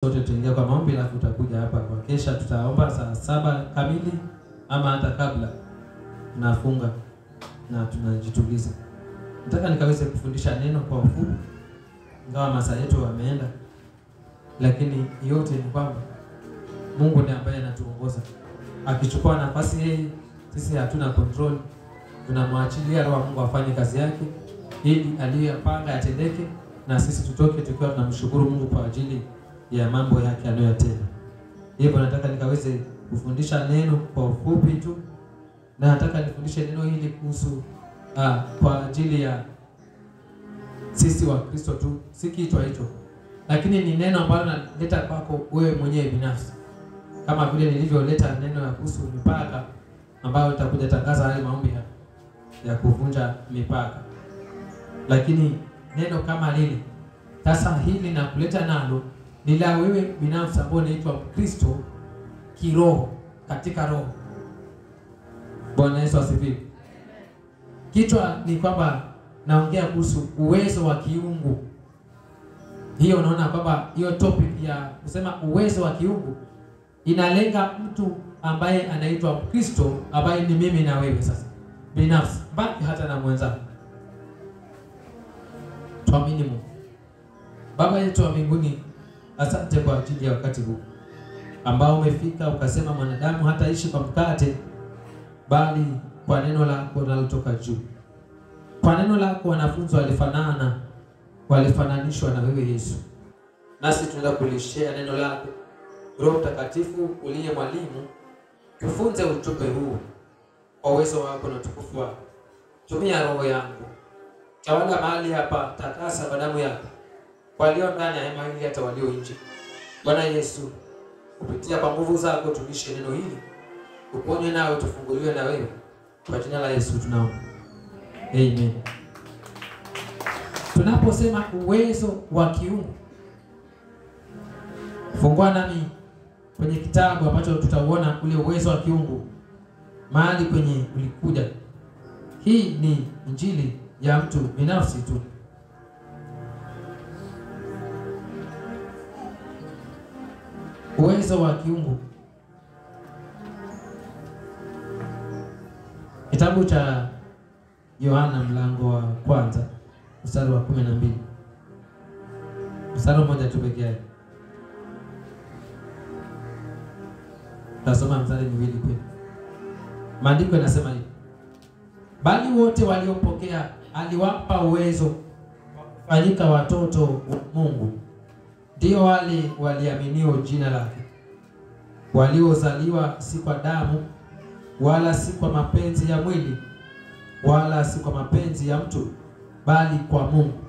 sote tutaingia kwa maombi, alafu tutakuja hapa kwa kesha. Tutaomba saa 7 kamili ama hata kabla. Tunafunga na tunajituliza. Nataka nikaweze kufundisha neno kwa ufupi, ingawa masaa yetu yameenda, lakini yote ni kwamba Mungu ndiye ambaye anatuongoza. Akichukua nafasi yeye, sisi hatuna control. Tunamwachilia Roho wa Mungu afanye kazi yake ili aliyopanga yatendeke, na sisi tutoke tukiwa tunamshukuru Mungu kwa ajili ya mambo yake anayotenda. Hivyo nataka nikaweze kufundisha neno kwa ufupi tu, na nataka nifundishe neno hili kuhusu kwa ajili ya sisi wa Kristo tu, si kitu hicho, lakini ni neno ambalo naleta kwako wewe mwenyewe binafsi, kama vile nilivyoleta neno ya kuhusu mipaka ambayo itakuja tangaza haya maombi ya kuvunja mipaka. Lakini neno kama lile sasa hili na kuleta nalo ni la wewe binafsi ambao unaitwa Kristo kiroho, katika roho. Bwana Yesu asifiwe. Kichwa ni kwamba naongea kuhusu uwezo wa kiungu. Hiyo unaona kwamba hiyo topic ya kusema uwezo wa kiungu inalenga mtu ambaye anaitwa Kristo, ambaye ni mimi na wewe sasa binafsi, bali hata na mwenzako. Tuamini Mungu. Baba yetu wa mbinguni, asante kwa ajili ya wakati huu ambao umefika, ukasema mwanadamu hataishi kwa mkate bali kwa neno lako linalotoka juu. Kwa neno lako wanafunzi walifananishwa na wewe Yesu. Nasi tunaenda kulishia neno lako. Roho Mtakatifu uliye mwalimu, tufunze ujumbe huu kwa uwezo wako na utukufu wako. Tumia roho yangu, tawala mahali hapa, takasa kwa damu yako, walio ndani ya hema hili hata walio nje. Bwana Yesu, kupitia kwa nguvu zako tulishe neno hili, uponye nawe, tufunguliwe na wewe, kwa jina la Yesu tunaomba. Amen. Tunaposema uwezo wa kiungu, fungua nami kwenye kitabu ambacho tutauona ule uwezo wa kiungu mahali kwenye ulikuja. Hii ni injili ya mtu binafsi tu. Uwezo wa kiungu. Kitabu cha Yohana mlango wa 1 mstari wa 12. Mstari mmoja tu pekee yake. Tasoma mstari miwili pia. Maandiko yanasema hivi: bali wote waliopokea aliwapa uwezo wa kufanyika watoto wa Mungu, ndio wale waliaminio jina lake, waliozaliwa si kwa damu wala si kwa mapenzi ya mwili wala si kwa mapenzi ya mtu, bali kwa Mungu.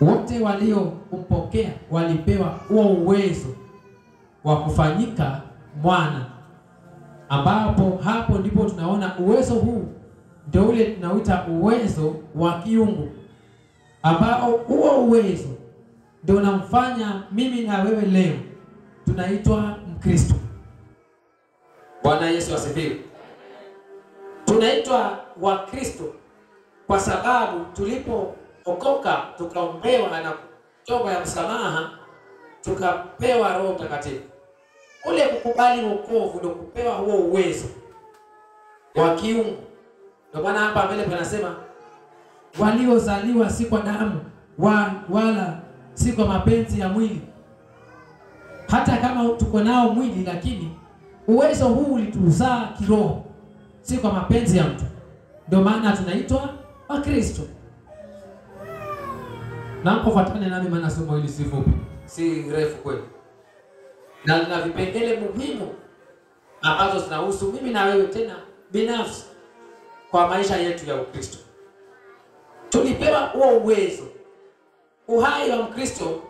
Wote waliompokea walipewa huo uwezo wa kufanyika mwana, ambapo hapo ndipo tunaona uwezo huu ndio ule tunauita uwezo wa kiungu, ambao huo uwezo ndio unamfanya mimi na wewe leo tunaitwa Mkristo. Bwana Yesu asifiwe. Tunaitwa wa Kristo kwa sababu tulipookoka tukaombewa na toba ya msamaha, tukapewa Roho Mtakatifu. Ule kukubali wokovu ndio kupewa huo uwezo wa kiungu. Ndio maana hapa mbele panasema waliozaliwa si kwa damu wala si kwa mapenzi ya mwili. Hata kama tuko nao mwili, lakini uwezo huu ulituzaa kiroho, si kwa mapenzi ya mtu. Ndio maana tunaitwa Wakristo. Naomba fuatane nami, maana somo hili si fupi, si refu kweli, na lina vipengele muhimu ambazo zinahusu mimi na wewe tena binafsi kwa maisha yetu ya Ukristo. Tulipewa huo uwezo. Uhai wa Mkristo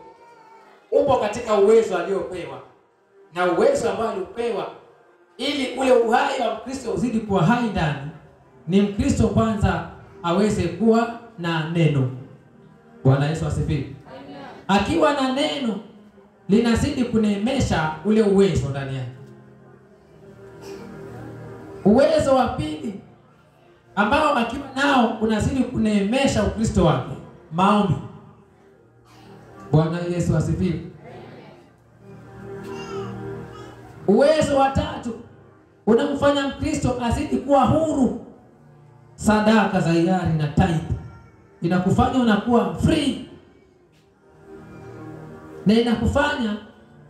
upo katika uwezo aliopewa, na uwezo ambao alipewa ili ule uhai wa Mkristo uzidi kuwa hai ndani, ni Mkristo kwanza aweze kuwa na neno. Bwana Yesu asifiwe. Akiwa na neno linazidi kuneemesha ule uwezo ndani yake. Uwezo wa pili ambao akiwa nao unazidi kuneemesha Ukristo wake, maombi. Bwana Yesu asifiwe. Uwezo wa tatu unamfanya Mkristo azidi kuwa huru. Sadaka za hiari na tithe inakufanya unakuwa free, na inakufanya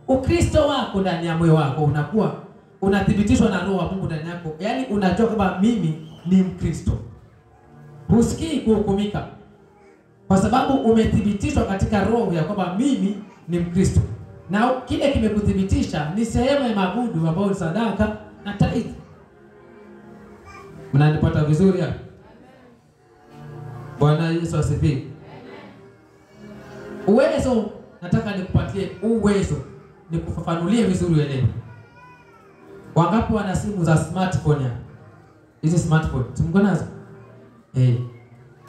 Ukristo wako ndani ya moyo wako unakuwa unathibitishwa na Roho wa Mungu ndani yako. Yaani unajua kama mimi ni Mkristo. Husikii kuhukumika kwa sababu umethibitishwa katika roho ya kwamba mimi ni Mkristo. Na kile kimekuthibitisha ni sehemu ya mabudu ambayo ni sadaka na tithe. Mnanipata vizuri hapa? Bwana Yesu asifiwe. Uwezo, nataka nikupatie uwezo, nikufafanulie vizuri uelewe. Wangapi wana simu za smartphone hapa? Hizi smartphone, mko nazo?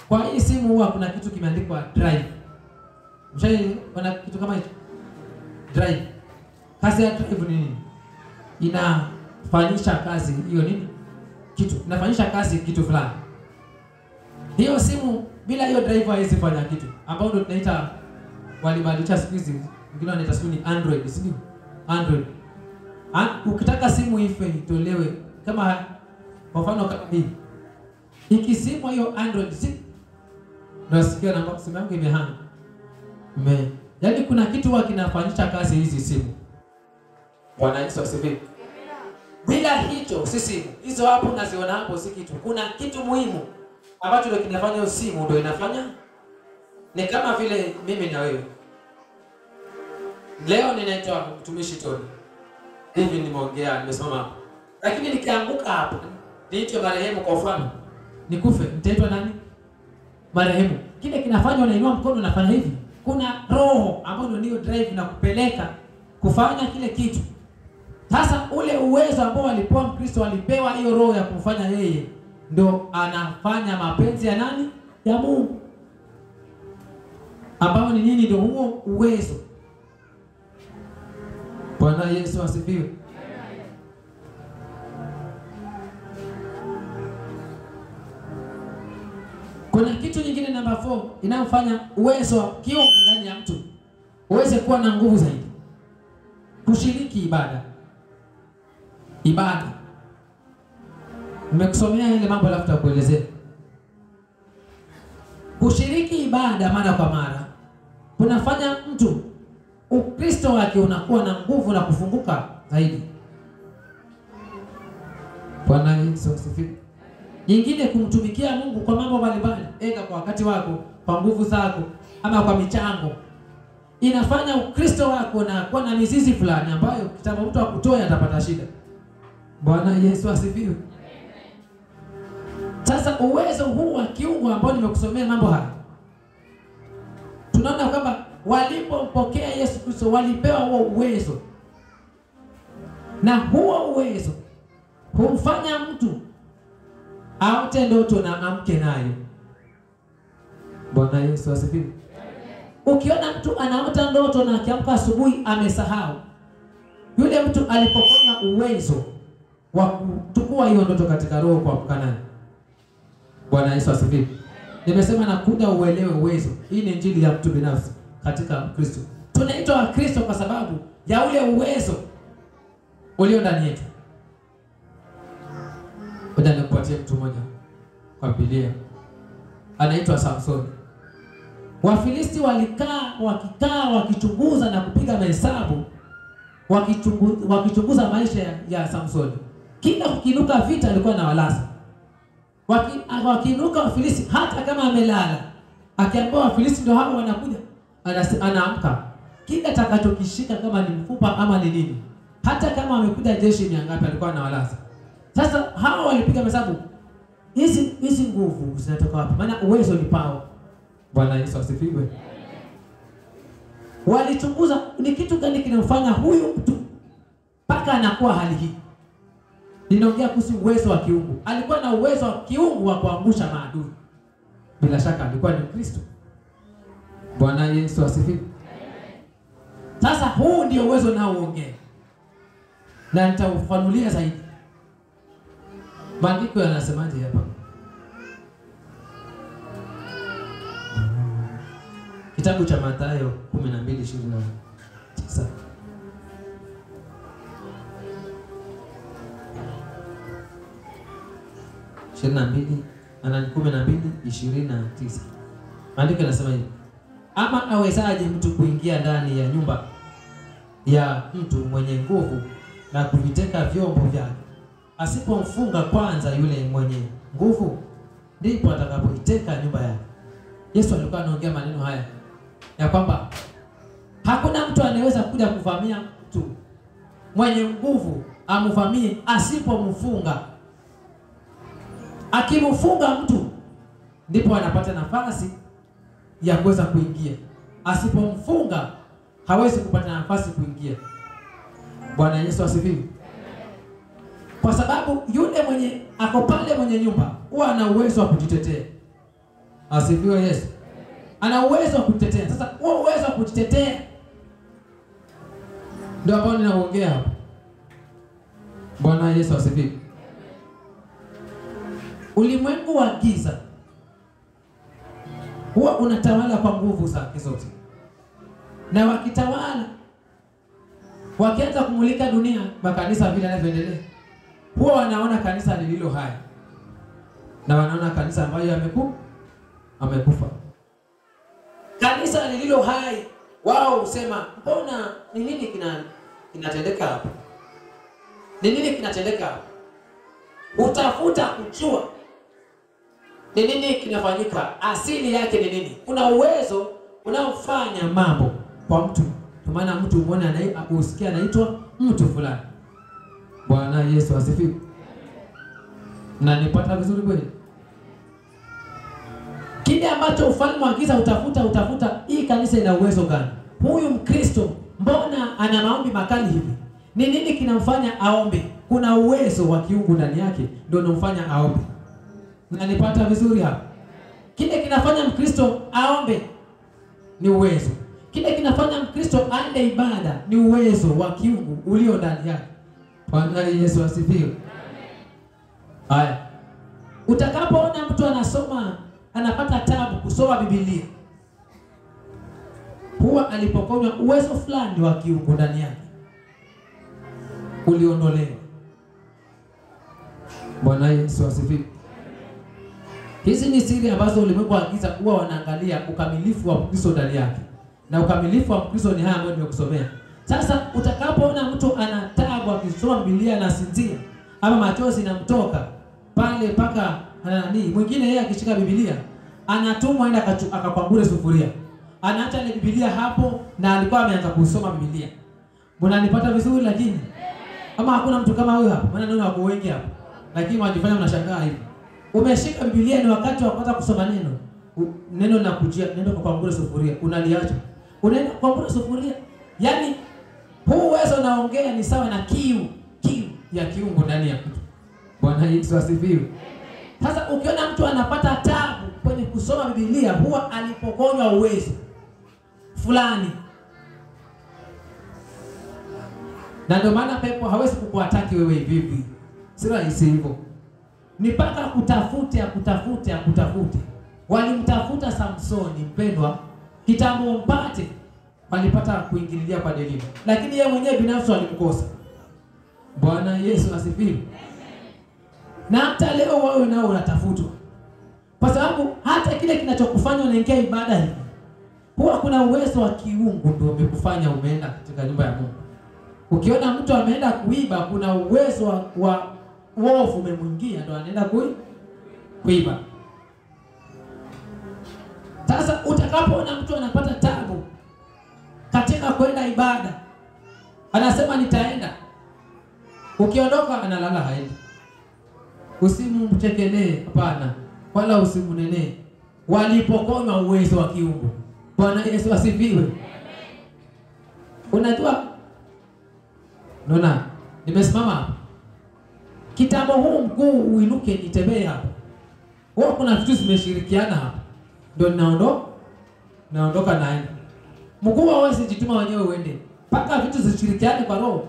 Kwa hii simu huwa kuna kitu kimeandikwa drive. Kuna kitu kama hicho? Drive. Kazi ya drive ni nini? Inafanyisha kazi hiyo nini? Kitu. Inafanyisha kazi kitu fulani. Hiyo simu bila hiyo drive haiwezi fanya kitu. Ambao ndio tunaita, walibadilisha siku hizi, wengine wanaita simu ni Android, si ndio? Android. Ukitaka simu ife itolewe kama kwa mfano kama hii. Ikisimwa hiyo Android si nasikia na simu yangu imehang. Yaani kuna kitu huwa kinafanyisha kazi hizi simu. Bwana Yesu asifiwe. Bila hicho si simu. Hizo hapo unaziona hapo si kitu. Kuna kitu muhimu ambacho ndio kinafanya hiyo simu ndio inafanya. Ni kama vile mimi na wewe. Leo ninaitwa mtumishi Tony. Hivi nimeongea, nimesoma hapo. Lakini nikianguka hapo, niitwe marehemu kwa mfano. Nikufe, nitaitwa nani? Marehemu. Kile kinafanya unainua mkono unafanya hivi. Kuna roho ambayo ndio drive na kupeleka kufanya kile kitu. Sasa ule uwezo ambao walipewa Mkristo, walipewa hiyo roho ya kumfanya yeye ndio anafanya mapenzi ya nani? Ya Mungu. Ambao ni nini? Ndio huo uwezo. Bwana Yesu asifiwe. Kuna kitu nyingine namba 4 inayofanya uwezo wa kiungu ndani ya mtu uweze kuwa na nguvu zaidi. Kushiriki ibada. Ibada. Nimekusomea ile mambo alafu nitakuelezea. Kushiriki ibada mara kwa mara kunafanya mtu Ukristo wake unakuwa na nguvu na kufunguka zaidi. Bwana Yesu asifiwe. Nyingine, kumtumikia Mungu kwa mambo mbalimbali, aidha kwa wakati wako, kwa nguvu zako, ama kwa michango. Inafanya Ukristo wako na kuwa na mizizi fulani ambayo kitambo mtu akutoe atapata shida. Bwana Yesu asifiwe. Sasa uwezo huu wa kiungu ambao nimekusomea mambo haya, tunaona kwamba walipompokea Yesu Kristo walipewa huo uwezo. Na huo uwezo humfanya mtu aote ndoto na amke nayo. Bwana Yesu asifiwe. Ukiona mtu anaota ndoto na akiamka asubuhi amesahau, yule mtu alipokonywa uwezo wa kuchukua hiyo ndoto katika roho kwa mkanani. Bwana Yesu asifiwe. Nimesema nakuja uelewe uwezo. Hii ni injili ya mtu binafsi katika Kristo. Tunaitwa Wakristo kwa sababu ya ule uwezo ulio ndani yetu. Ngoja nikupatie mtu mmoja kwa Biblia. Anaitwa Samson. Wafilisti wakikaa wakichunguza na kupiga mahesabu, wakichunguza maisha ya Samson. Kila kukinuka vita alikuwa na walasa. Wakinuka Wafilisti hata kama amelala, akiambiwa Wafilisti ndio hao wanakuja, anaamka. Kila atakachokishika kama ni mfupa ama ni nini, hata kama amekuja jeshi ni ngapi alikuwa na walasa. Sasa hao walipiga mahesabu, hizi nguvu zinatoka wapi? Maana uwezo ni pao. Bwana Yesu asifiwe. Walichunguza ni kitu gani kinamfanya huyu mtu mpaka anakuwa hali hii. Ninaongea kuhusu uwezo wa kiungu. Alikuwa na uwezo wa kiungu wa kuangusha maadui. Bila shaka alikuwa ni Kristo. Bwana Yesu asifiwe. Sasa huu ndio uwezo nao uongea. Na nitaufanulia zaidi. Maandiko yanasemaje hapa? Kitabu cha Mathayo 12:29. 12:29. Maandiko yanasema hivi: ama awezaje mtu kuingia ndani ya nyumba ya mtu mwenye nguvu na kuviteka vyombo vyake, asipomfunga kwanza yule mwenye nguvu, ndipo atakapoiteka nyumba yake. Yesu alikuwa anaongea maneno haya ya kwamba hakuna mtu anayeweza kuja kuvamia mtu mwenye nguvu amvamie asipomfunga. Akimfunga mtu ndipo anapata nafasi ya kuweza kuingia. Asipomfunga hawezi kupata nafasi kuingia. Bwana Yesu asifiwe. Kwa sababu yule mwenye ako pale mwenye nyumba huwa ana uwezo wa kujitetea. Asifiwe Yesu. Ana uwezo wa kujitetea. Sasa huo uwezo wa kujitetea ndio ambao ninaongea hapa. Bwana Yesu asifiwe. Ulimwengu wa giza huwa unatawala kwa nguvu zake zote. Na wakitawala, wakianza kumulika dunia, makanisa vile yanavyoendelea, huwa wanaona kanisa lililo hai. Na wanaona kanisa ambayo amekufa. Kanisa lililo hai, wao husema, mbona ni nini kinatendeka hapa? Ni nini kinatendeka hapa? Utafuta kujua ni nini kinafanyika, asili yake ni nini. Kuna uwezo unaofanya mambo kwa mtu. Kwa maana mtu muone usikia anaitwa mtu fulani. Bwana Yesu asifiwe. Na nipata vizuri kweli? Kile ambacho ufalme wa giza utafuta, hii kanisa ina uwezo gani? Huyu Mkristo mbona ana maombi makali hivi? Ni nini kinamfanya aombe? Kuna uwezo wa kiungu ndani yake ndio unamfanya aombe. Na nipata vizuri hapa? Kile kinafanya Mkristo aombe ni uwezo. Kile kinafanya Mkristo aende ibada ni uwezo wa kiungu ulio ndani yake. Bwana Yesu asifiwe. Haya. Utakapoona mtu anapata taabu kusoma Biblia, huwa alipokonywa uwezo fulani wa kiungu ndani yake, uliondolewa. Bwana Yesu asifiwe. Hizi ni siri ambazo ulimwengu wa giza huwa wanaangalia ukamilifu wa Kristo ndani yake. Na ukamilifu wa Kristo ni haya ambayo nimekusomea. Sasa utakapoona mtu ana taabu akisoma Biblia na sinzia, ama machozi yanamtoka pale paka mwingine yeye akishika Biblia anatumwa aenda akakwambure sufuria. Anaacha ile Biblia hapo na alikuwa ameanza kusoma Biblia. Mbona nipata vizuri lakini? Ama hakuna mtu kama huyo hapa? Maana naona wako wengi hapa. Lakini wajifanya mnashangaa hivi. Umeshika Biblia ni wakati wa kwanza kusoma neno na kujia neno kwa kwambure sufuria. Unaliacha. Unaenda kwambure sufuria. Yaani huu uwezo unaongea ni sawa na kiu ya kiungu ndani ya mtu. Bwana Yesu asifiwe. Sasa ukiona mtu anapata taabu kwenye kusoma Biblia, huwa alipokonywa uwezo fulani. Na ndio maana pepo hawezi kukuataki wewe hivi. Si rahisi hivyo. Ni paka kutafute. Walimtafuta Samsoni mpendwa, kitambo mpate, walipata kuingililia kwa Delila. Lakini yeye mwenyewe binafsi alimkosa. Bwana Yesu asifiwe. Na hata leo wewe nao unatafutwa. Kwa sababu hata kile kinachokufanya unaingia ibada hii, huwa kuna uwezo wa kiungu ndio umekufanya umeenda katika nyumba ya Mungu. Ukiona mtu ameenda kuiba, kuna uwezo wa uovu umemwingia ndio anaenda kuiba. Sasa utakapoona mtu anapata taabu katika kwenda ibada, anasema nitaenda, ukiondoka analala haendi. Usimchekelee, hapana, wala usimunenee. Walipokonywa uwezo wa kiungu. Bwana Yesu asifiwe. Unajua, nimesimama hapa. Kitambo huu mguu uinuke nitembee hapa. Huwa kuna vitu zimeshirikiana hapa. Ndio naondoka naenda. Mguu hawezi jituma wenyewe uende. Paka vitu zishirikiane kwa roho.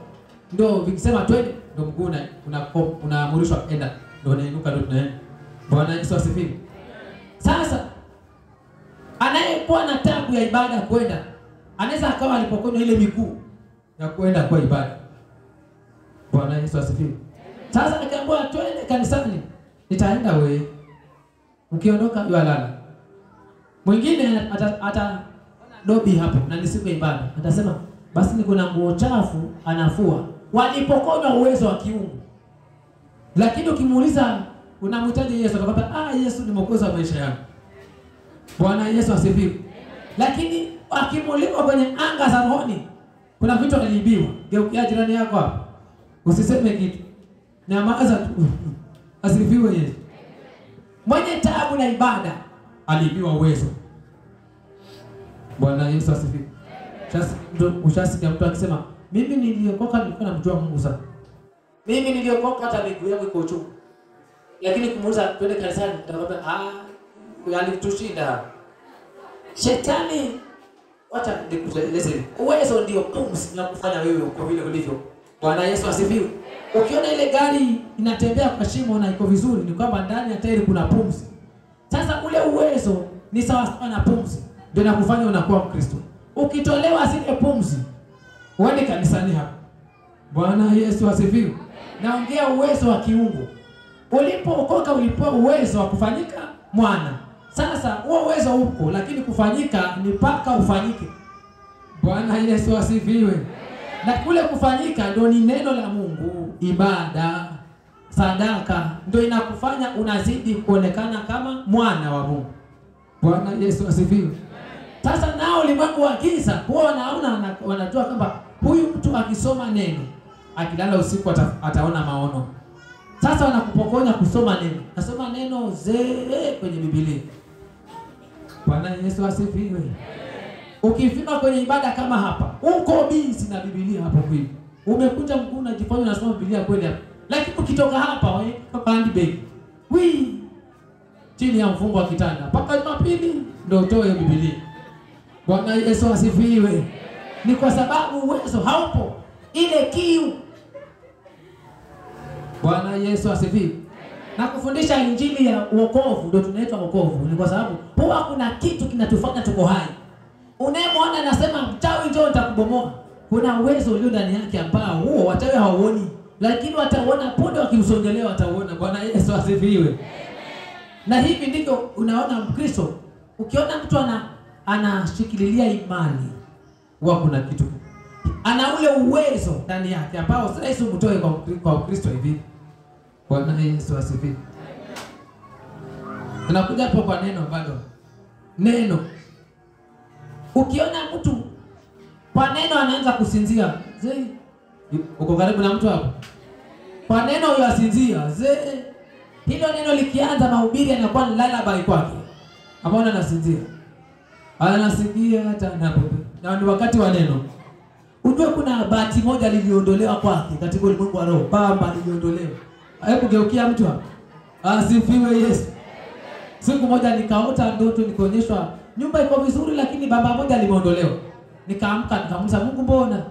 Ndio vikisema twende, ndio mguu unaamrishwa enda. Ndio unainuka ndio tunaenda. Bwana Yesu asifiwe. Sasa anayekuwa na taabu ya ibada kwenda, anaweza akawa alipokonywa ile miguu ya kwenda kwa ibada. Bwana Yesu asifiwe. Sasa nikamwambia twende kanisani. nitaenda wewe. Ukiondoka yalala. Mwingine ata dobi hapo na ni siku ya ibada. Atasema basi niko na nguo chafu, anafua. Walipokonywa uwezo wa kiungu. Lakini ukimuuliza unamhitaji Yesu, atakwambia Yesu ni mwokozi wa maisha yangu. Bwana Yesu asifiwe. Lakini akimulikwa kwenye anga za rohoni, kuna vitu aliibiwa. Geukia jirani yako hapo. Usiseme kitu. Nyamaza tu. Asifiwe Yesu. Mwenye taabu na ibada aliibiwa uwezo. Bwana Yesu asifiwe. Ushasikia mtu akisema mimi niliokoka nilikuwa namjua Mungu sana. Mimi niliokoka hata miguu yangu iko chungu. Lakini kumuuliza twende kanisani, atakwambia yalitushinda. Shetani, wacha nikueleze. Uwezo ndio pumzi na kufanya wewe uko vile ulivyo. Bwana Yesu asifiwe. Ukiona ile gari inatembea kwa shimo na iko vizuri, ni kwamba ndani ya tairi kuna pumzi. Sasa ule uwezo ni sawa sawa na pumzi, ndio inakufanya unakuwa Mkristo. Ukitolewa zile pumzi, uende kanisani hapo. Bwana Yesu asifiwe. Naongea uwezo wa kiungu. Ulipookoka ulipewa uwezo wa kufanyika mwana. Sasa huo uwezo uko, lakini kufanyika ni mpaka ufanyike. Bwana Yesu asifiwe. Na kule kufanyika ndio ni neno la Mungu, ibada, sadaka, ndio inakufanya unazidi kuonekana kama mwana wa Mungu. Bwana Yesu asifiwe. Sasa nao ulimwengu wa giza huwa wanaona, wanajua kwamba huyu mtu akisoma neno, akilala usiku ataona maono. Sasa wanakupokonya kusoma neno. Nasoma neno kwenye Biblia. Bwana Yesu asifiwe. Ukifika kwenye ibada kama hapa, uko busy na Biblia hapo kweli. Umekuja mkuu unajifanya unasoma Biblia kweli hapa. Lakini ukitoka hapa wewe paka handbag. Chini ya mfungo wa kitanda. Paka Jumapili ndio utoe Biblia. Bwana Yesu asifiwe. Ni kwa sababu uwezo haupo. Ile kiu. Bwana Yesu asifiwe. Na kufundisha injili ya wokovu ndio tunaitwa wokovu. Ni kwa sababu huwa kuna kitu kinatufanya tuko hai. Unayemwona anasema mchawi njoo nitakubomoa. Kuna uwezo ulio ndani yake ambao huo wachawi hauoni. Lakini wataona punde wakimsongelea wataona. Bwana Yesu asifiwe. Na hivi ndivyo unaona Mkristo. Ukiona mtu anashikililia imani, huwa kuna kitu. Ana ule uwezo ndani yake ambao sasa Yesu mtoe kwa Ukristo hivi. Bwana Yesu asifiwe. Tunakuja hapo kwa neno bado. Neno. Ukiona mtu kwa neno anaanza kusinzia, uko karibu na mtu hapo. Kwa neno yasinzia, hilo neno likianza mahubiri anakuwa lullaby kwake. Hapaona anasinzia. Anasikia hata anapope. Na ni wakati wa neno. Ujue kuna bahati moja liliondolewa kwake katika ulimwengu wa roho. Baba liliondolewa. Hebu geukia mtu hapo. Asifiwe Yesu. Siku moja nikaota ndoto, nikaonyeshwa nyumba iko vizuri lakini baba moja limeondolewa. Nikaamka nikamuuliza Mungu mbona?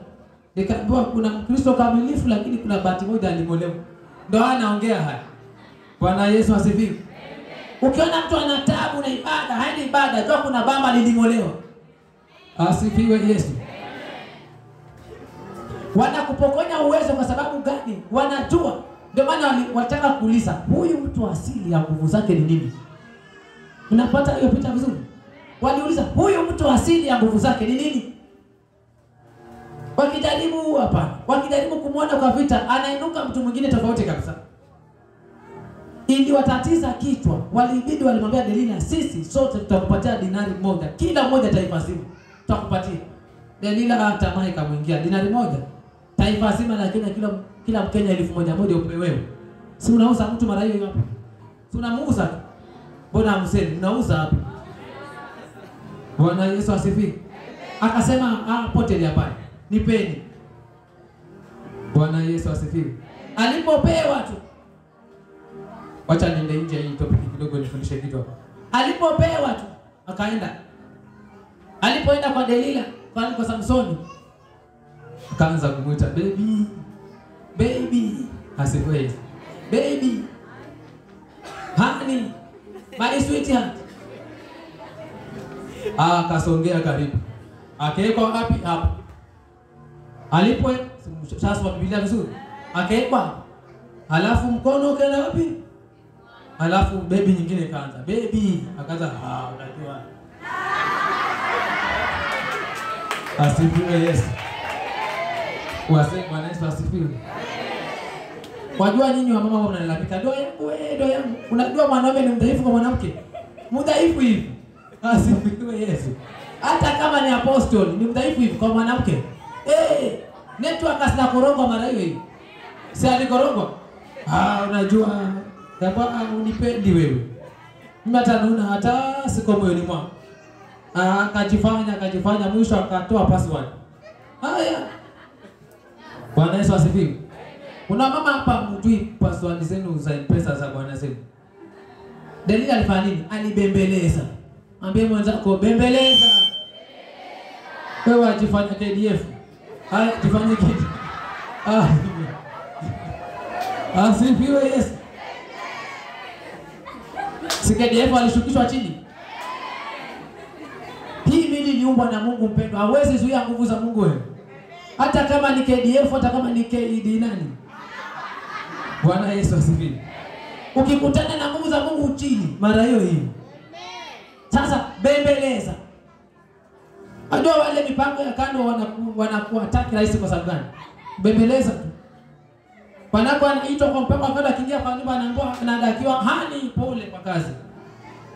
Nikaambiwa kuna Mkristo kamilifu lakini kuna bahati moja alimolewa. Ndio anaongea haya. Bwana Yesu asifiwe. Ukiona mtu ana taabu na ibada, haina ibada, jua kuna baba lilimolewa. Asifiwe Yesu. Wanakupokonya uwezo kwa sababu gani? Wanajua. Ndio maana wataka kuuliza, huyu mtu asili ya nguvu zake ni nini? Unapata hiyo picha vizuri? Waliuliza, huyu mtu asili ya nguvu zake ni nini? Wakijaribu hapana. Wakijaribu kumuona kwa vita, anainuka mtu mwingine tofauti kabisa. Ili watatiza kichwa, walibidi walimwambia Delila, sisi sote tutakupatia dinari moja. Kila mmoja taifa zima tutakupatia. Delila hata mai kamuingia dinari moja. Taifa zima lakini kila Mkenya 1,000 upewe wewe. Si unauza mtu mara hiyo hapo? Si unamuuza? Mbona hamseni unauza hapo? Bwana Yesu asifiwe. Akasema poteli hapa. Nipeni. Bwana Yesu asifiwe. Alipopewa tu. Wacha niende nje hii topic kidogo nifundishe kitu hapa. Alipopewa tu akaenda. Alipoenda kwa Delila, kwa Samsoni. Akaanza kumuita baby. Asifiwe. Baby. Honey. My sweetheart. Akasongea karibu. Akaekwa wapi? Hapo. Alipo sasa wa Biblia vizuri. Akaekwa. Halafu mkono ukaenda wapi? Alafu baby nyingine ikaanza. Baby akaanza unajua. Asifiwe Yesu. Wasema Bwana Yesu asifiwe. Wajua nyinyi wa mama mnalalamika, ndoa yangu. Unajua mwanaume ni mdhaifu kwa mwanamke. Mdhaifu hivi. Asifiwe Yesu. Hata kama ni apostoli ni mdhaifu hivi kwa mwanamke. Network asina korogwa mara hiyo hiyo. Si alikorogwa. Unajua kwa unipendi wewe. Mimi hata naona hata siko moyoni mwangu. Akajifanya mwisho akatoa password. Haya. Bwana Yesu asifiwe. Kuna mama hapa mjui password zenu za pesa za Bwana zenu. Delila alifanya nini? Alibembeleza. Ambie mwenzako bembeleza. Wewe ajifanya KDF. Haya jifanye kitu. Asifiwe Yesu. Si KDF alishukishwa chini. Hii mili iliumbwa na Mungu mpendwa. Hawezi zuia nguvu za Mungu wewe. Hata kama ni KDF, hata kama ni KD nani. Bwana Yesu asifiwe. Ukikutana na nguvu za Mungu chini, mara hiyo hiyo. Sasa bembeleza. Ndio wale mipango ya kando wanakuwa attack rahisi kwa sababu gani? Bembeleza tu. Panako anaitwa kwa mpango akenda akiingia kwa nyumba anaambiwa anadakiwa hani pole kwa kazi.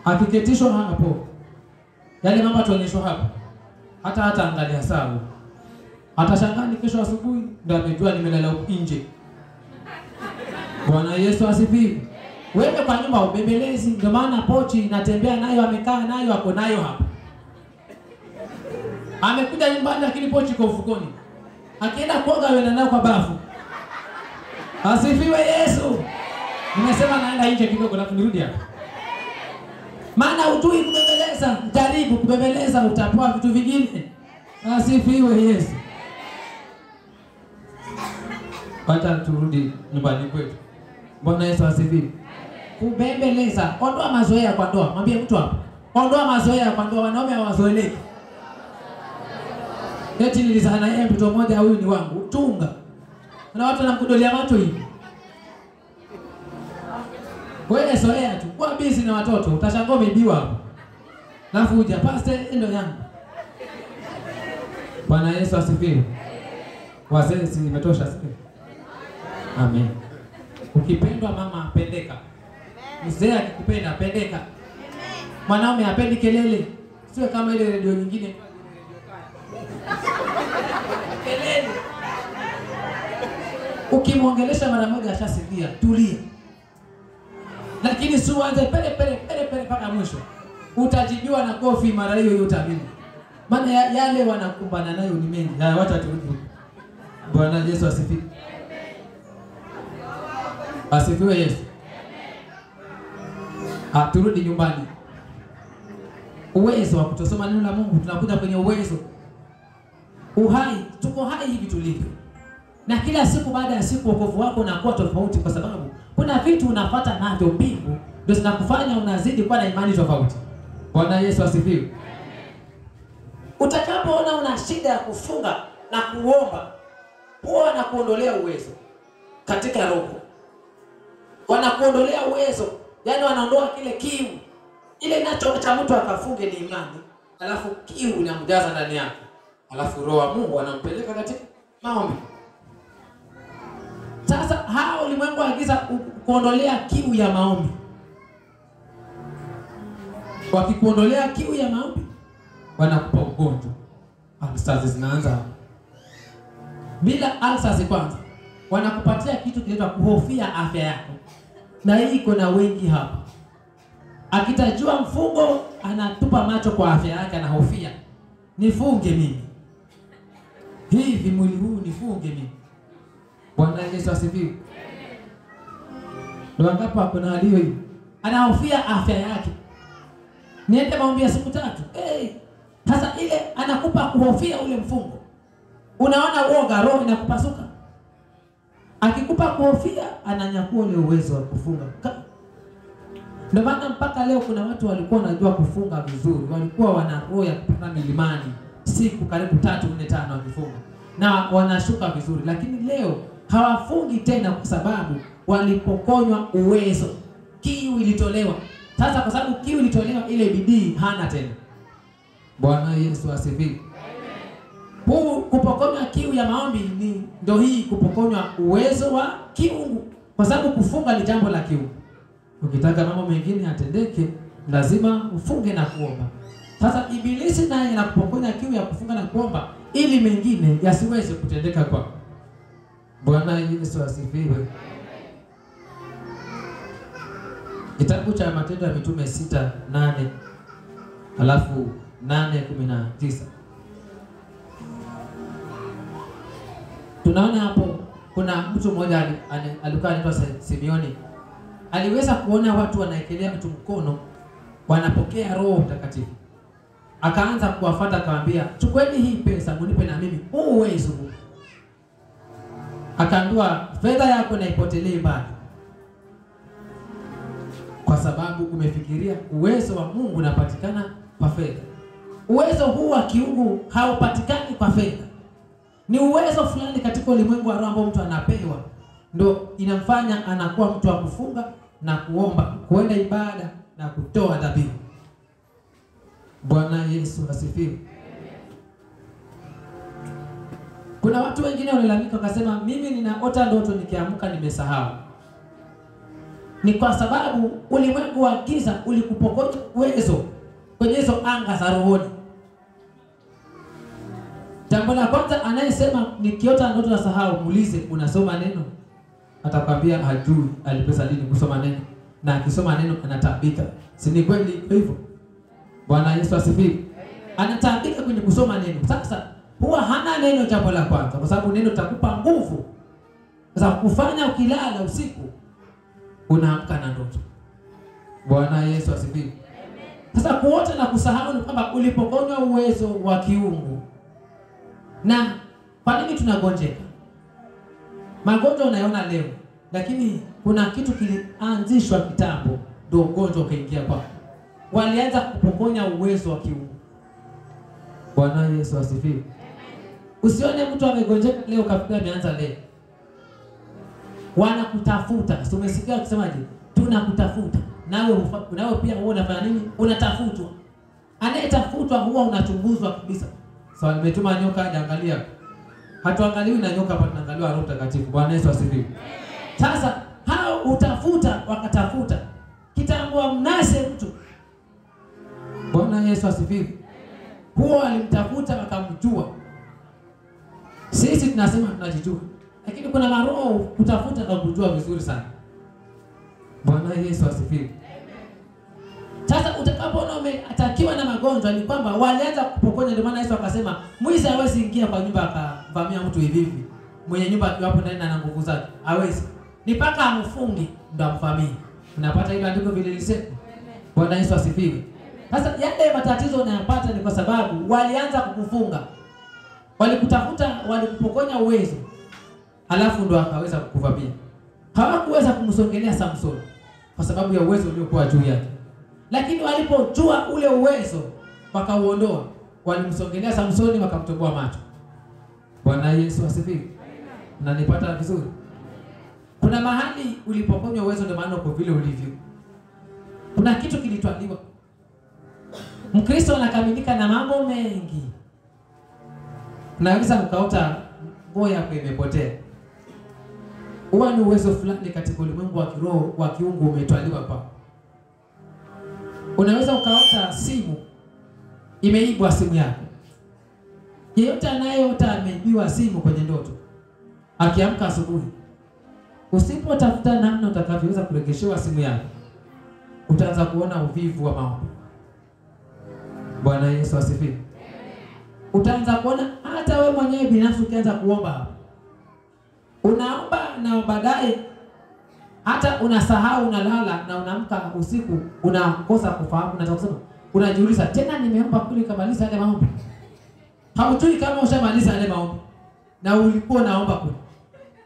Akiketishwa hapo. Yale mama tuonyeshwa hapa. Hata angalia sawa. Atashangaa kesho asubuhi ndio amejua nimelala nje. Bwana Yesu asifiwe. Wewe kwa nyumba ubembelezi, ndio maana pochi inatembea nayo, amekaa nayo, ako nayo hapa. Amekuja nyumbani lakini pochi iko ufukoni. Akienda kuoga wewe nayo kwa bafu. Asifiwe Yesu. Nimesema naenda nje kidogo na nirudi hapa. Maana hujui kubembeleza, jaribu kubembeleza utapoa vitu vingine. Asifiwe Yesu. Wacha turudi nyumbani kwetu. Bwana Yesu asifiwe. Kubembeleza, ondoa mazoea kwa ndoa. Mwambie mtu hapo. Ondoa mazoea kwa ndoa, wanaume hawazoeleki. Eti nilizaa na yeye mtoto mmoja huyu ni wangu. Chunga. Na watu wanamkudolia macho hivi. Wewe zoea tu. Kwa busy na watoto, utashangaa umebiwa hapo. Alafu uja pastor ndio yangu. Bwana Yesu asifiwe. Wazee si nimetosha sasa. Amen. Ukipendwa mama pendeka. Mzee akikupenda pendeka. Mwanaume hapendi kelele. Sio kama ile redio nyingine. Kelele. Ukimwongelesha mara moja ashasikia, tulia. Lakini si uanze pele mpaka mwisho. Utajibiwa na kofi mara hiyo hiyo utabini. Maana yale wanakumbana nayo ni mengi. Haya wacha turudi. Bwana Yesu asifiwe. Asifiwe Yesu. Turudi nyumbani. Uwezo wa kutosoma neno la Mungu, tunakuja kwenye uwezo. Uhai, tuko hai hivi tulivyo. Na kila siku baada ya siku wokovu wako unakuwa tofauti kwa sababu kuna vitu unafuata navyo mbingu ndio zinakufanya unazidi kuwa na imani tofauti. Bwana Yesu asifiwe. Utakapoona una shida ya kufunga na kuomba, Bwana anakuondolea uwezo katika roho. Wanakuondolea uwezo, yani wanaondoa kile kiu. Ile inachoacha mtu akafunge ni imani, alafu kiu inamjaza ndani yake. Alafu roho wa Mungu anampeleka katika maombi. Sasa hao ulimwengu waagiza kuondolea kiu ya maombi. Wakikuondolea kiu ya maombi, wanakupa ugonjwa. Ulcers zinaanza. Bila ulcers kwanza, wanakupatia kitu kinaitwa kuhofia afya yako. Na hii iko na wengi hapa. Akitajua mfungo, anatupa macho kwa afya yake, anahofia. Nifunge mimi. Hivi mwili huu nifunge mimi. Bwana Yesu asifiwe. Ndio ngapi hapo na alio hivi? Anahofia afya yake. Niende maombi ya siku 3. Sasa ile anakupa kuhofia ule mfungo. Unaona uoga, roho inakupasuka. Akikupa kuhofia, ananyakua ule uwezo wa kufunga. Ndio maana mpaka leo kuna watu walikuwa wanajua kufunga vizuri. Walikuwa wana roho ya kupanda milimani siku karibu 3, 4, 5 wakifunga. Na wanashuka vizuri, lakini leo hawafungi tena kwa sababu walipokonywa uwezo. kiu ilitolewa. Sasa kwa sababu kiu ilitolewa, ile bidii hana tena. Bwana Yesu asifiwe. Huu kupokonywa kiu ya maombi ni ndio hii kupokonywa uwezo wa kiungu, kwa sababu kufunga ni jambo la kiungu. Ukitaka mambo mengine yatendeke, lazima ufunge na kuomba. Sasa ibilisi naye anakupokonya kiu ya kufunga na kuomba ili mengine yasiweze kutendeka kwa. Bwana Yesu asifiwe. Kitabu cha Matendo ya Mitume 6:8 alafu 8:19. Tunaona hapo kuna mtu mmoja alikuwa anaitwa Simeoni. Aliweza kuona watu wanaekelea mtu mkono, wanapokea Roho Mtakatifu. Akaanza kuwafuata, akamwambia, "Chukueni hii pesa munipe na mimi uwezo." Akaambiwa, "Fedha yako na ipotelee mbali, kwa sababu umefikiria uwezo wa Mungu unapatikana kwa fedha." Uwezo huu wa kiungu haupatikani kwa fedha. Ni uwezo fulani katika ulimwengu wa roho ambao mtu anapewa, ndio inamfanya anakuwa mtu wa kufunga na kuomba, kuenda ibada na kutoa dhabihu. Bwana Yesu asifiwe. Kuna watu wengine walilalamika wakasema, "Mimi ninaota ndoto nikiamka nimesahau." Ni kwa sababu ulimwengu wa giza ulikupokonya uwezo kwenye hizo anga za rohoni. Jambo la kwanza, anayesema nikiota ndoto nasahau, muulize, "Unasoma neno?" Atakwambia hajui, alipesa lini kusoma neno, na akisoma neno anatabika. Si ni kweli hivyo? Bwana Yesu asifiwe. Anatabika kwenye kusoma neno. Sasa huwa hana neno, jambo la kwanza, kwa sababu neno litakupa nguvu za kufanya ukilala usiku unaamka na ndoto. Bwana Yesu asifiwe. Sasa kuota na kusahau ni kwamba ulipokonywa uwezo wa kiungu. Na kwa nini tunagonjeka? Magonjwa unayoona leo, lakini kuna kitu kilianzishwa kitambo ndio ugonjwa ukaingia kwako. Walianza kupokonya uwezo wa kiungu. Bwana Yesu asifiwe. Usione mtu amegonjeka leo kafikiri ameanza leo. Wanakutafuta. Umesikia ukisemaje? Tunakutafuta. Nawe pia huwa unafanya nini? Unatafutwa. Anayetafutwa huwa unachunguzwa kabisa. So nimetuma nyoka aje angalia. Hatuangaliwi na nyoka hapa, tunaangaliwa Roho Mtakatifu. Bwana Yesu asifiwe. Sasa hao utafuta, wakatafuta. Kitambo mnase mtu. Bwana Yesu asifiwe. Huo alimtafuta wakamjua. Sisi tunasema tunajijua, lakini kuna maroho kutafuta na kujua vizuri sana. Bwana Yesu asifiwe. Sasa utakapoona umetakiwa na magonjwa, ni kwamba walianza kupokonya. Ndio maana Yesu akasema mwizi hawezi ingia kwa nyumba akavamia mtu hivi hivi. Mwenye nyumba akiwapo ndani na nguvu zake hawezi. Ni paka amfungi ndio amfamii. Unapata ile andiko vile lisema. Bwana Yesu asifiwe. Sasa yale matatizo unayapata ni kwa sababu walianza kukufunga. Walikutafuta, walikupokonya uwezo. Alafu ndo akaweza kukuvamia. Hawakuweza kumsongelea Samson kwa sababu ya uwezo uliokuwa juu yake. Lakini walipojua ule uwezo wakauondoa, walimsongelea Samsoni wakamtoboa macho. Bwana Yesu asifiwe. Unanipata vizuri? Kuna mahali ulipokonywa uwezo, ndio maana uko vile ulivyo. Kuna kitu kilitwaliwa. Mkristo anakamilika na mambo mengi. Unaweza ukaota nguo yako imepotea. Huwa ni uwezo fulani katika ulimwengu wa kiroho wa kiungu umetwaliwa kwa. Unaweza ukaota simu imeibwa, simu yako. Yeyote anayeota ameibiwa simu kwenye ndoto, akiamka asubuhi, usipotafuta namna utakavyoweza kurejeshewa simu yako, utaanza kuona uvivu wa maombi. Bwana Yesu asifiwe. Utaanza kuona hata wewe mwenyewe binafsi ukianza kuomba, unaomba na baadaye hata unasahau, unalala na unaamka usiku unakosa kufahamu. Nataka kusema unajiuliza, tena nimeomba kweli kamaliza yale maombi? Haujui kama ushamaliza yale maombi na ulikuwa unaomba kweli.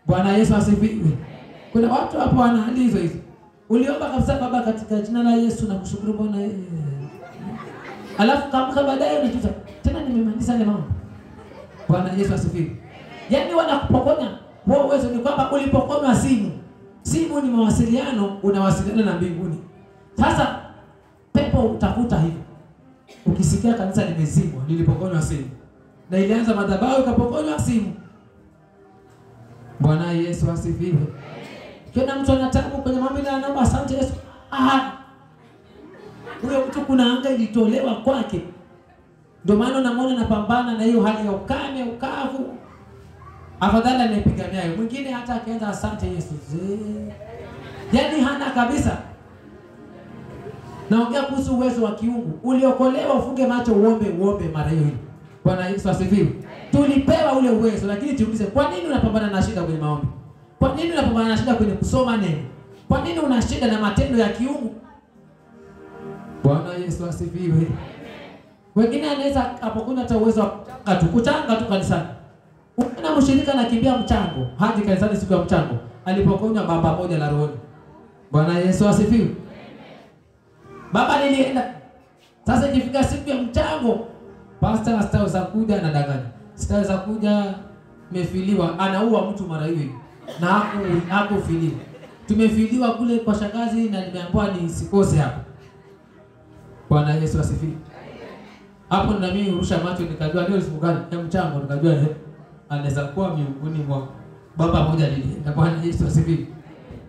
Bwana Yesu asifiwe. Kuna watu hapo wana hali hizo. Uliomba kabisa, Baba katika jina la Yesu na kushukuru Bwana. Alafu kama baadaye unajuta, tena nimemaliza yale maombi. Bwana Yesu asifiwe. Yaani wanakupokonya. Kwa uwezo ni kwamba ulipokonywa simu. Simu ni mawasiliano, unawasiliana na mbinguni. Sasa pepo utakuta hivi. Ukisikia kanisa limezimwa, lilipokonywa simu. Na ilianza madhabahu ikapokonywa simu. Bwana Yesu asifiwe. Kila mtu anatabu kwenye mambo na anaomba asante Yesu. Huyo mtu kuna anga ilitolewa kwake. Ndio maana unamwona anapambana na hiyo hali ya ukame, ukavu. Afadhali anayepigania yeye. Mwingine hata akaanza asante Yesu. Yaani hana kabisa. Naongea kuhusu uwezo wa kiungu. Uliokolewa ufunge macho uombe mara hiyo. Bwana Yesu asifiwe. Tulipewa ule uwezo, lakini jiulize, kwa nini unapambana na shida kwenye maombi? Kwa nini unapambana na shida kwenye kusoma neno? Kwa nini una shida na matendo ya kiungu? Bwana Yesu asifiwe. Wengine anaweza apokunywa hata uwezo wa kuchanga tu kanisani. Una mshirika anakimbia mchango, haji kanisani siku ya mchango, alipokunywa baba moja la rohoni. Bwana Yesu asifiwe. Baba nilienda. Sasa ikifika siku ya mchango, pastor astaweza kuja na danganya. Sitaweza kuja mefiliwa, anaua mtu mara hiyo. Na hakufiliwa. Tumefiliwa kule kwa shangazi na nimeambiwa nisikose hapo. Bwana Yesu asifiwe. Hapo na mimi urusha macho nikajua leo siku gani ya mchango, nikajua anaweza kuwa miongoni mwa baba moja nilienda. Bwana Yesu asifiwe.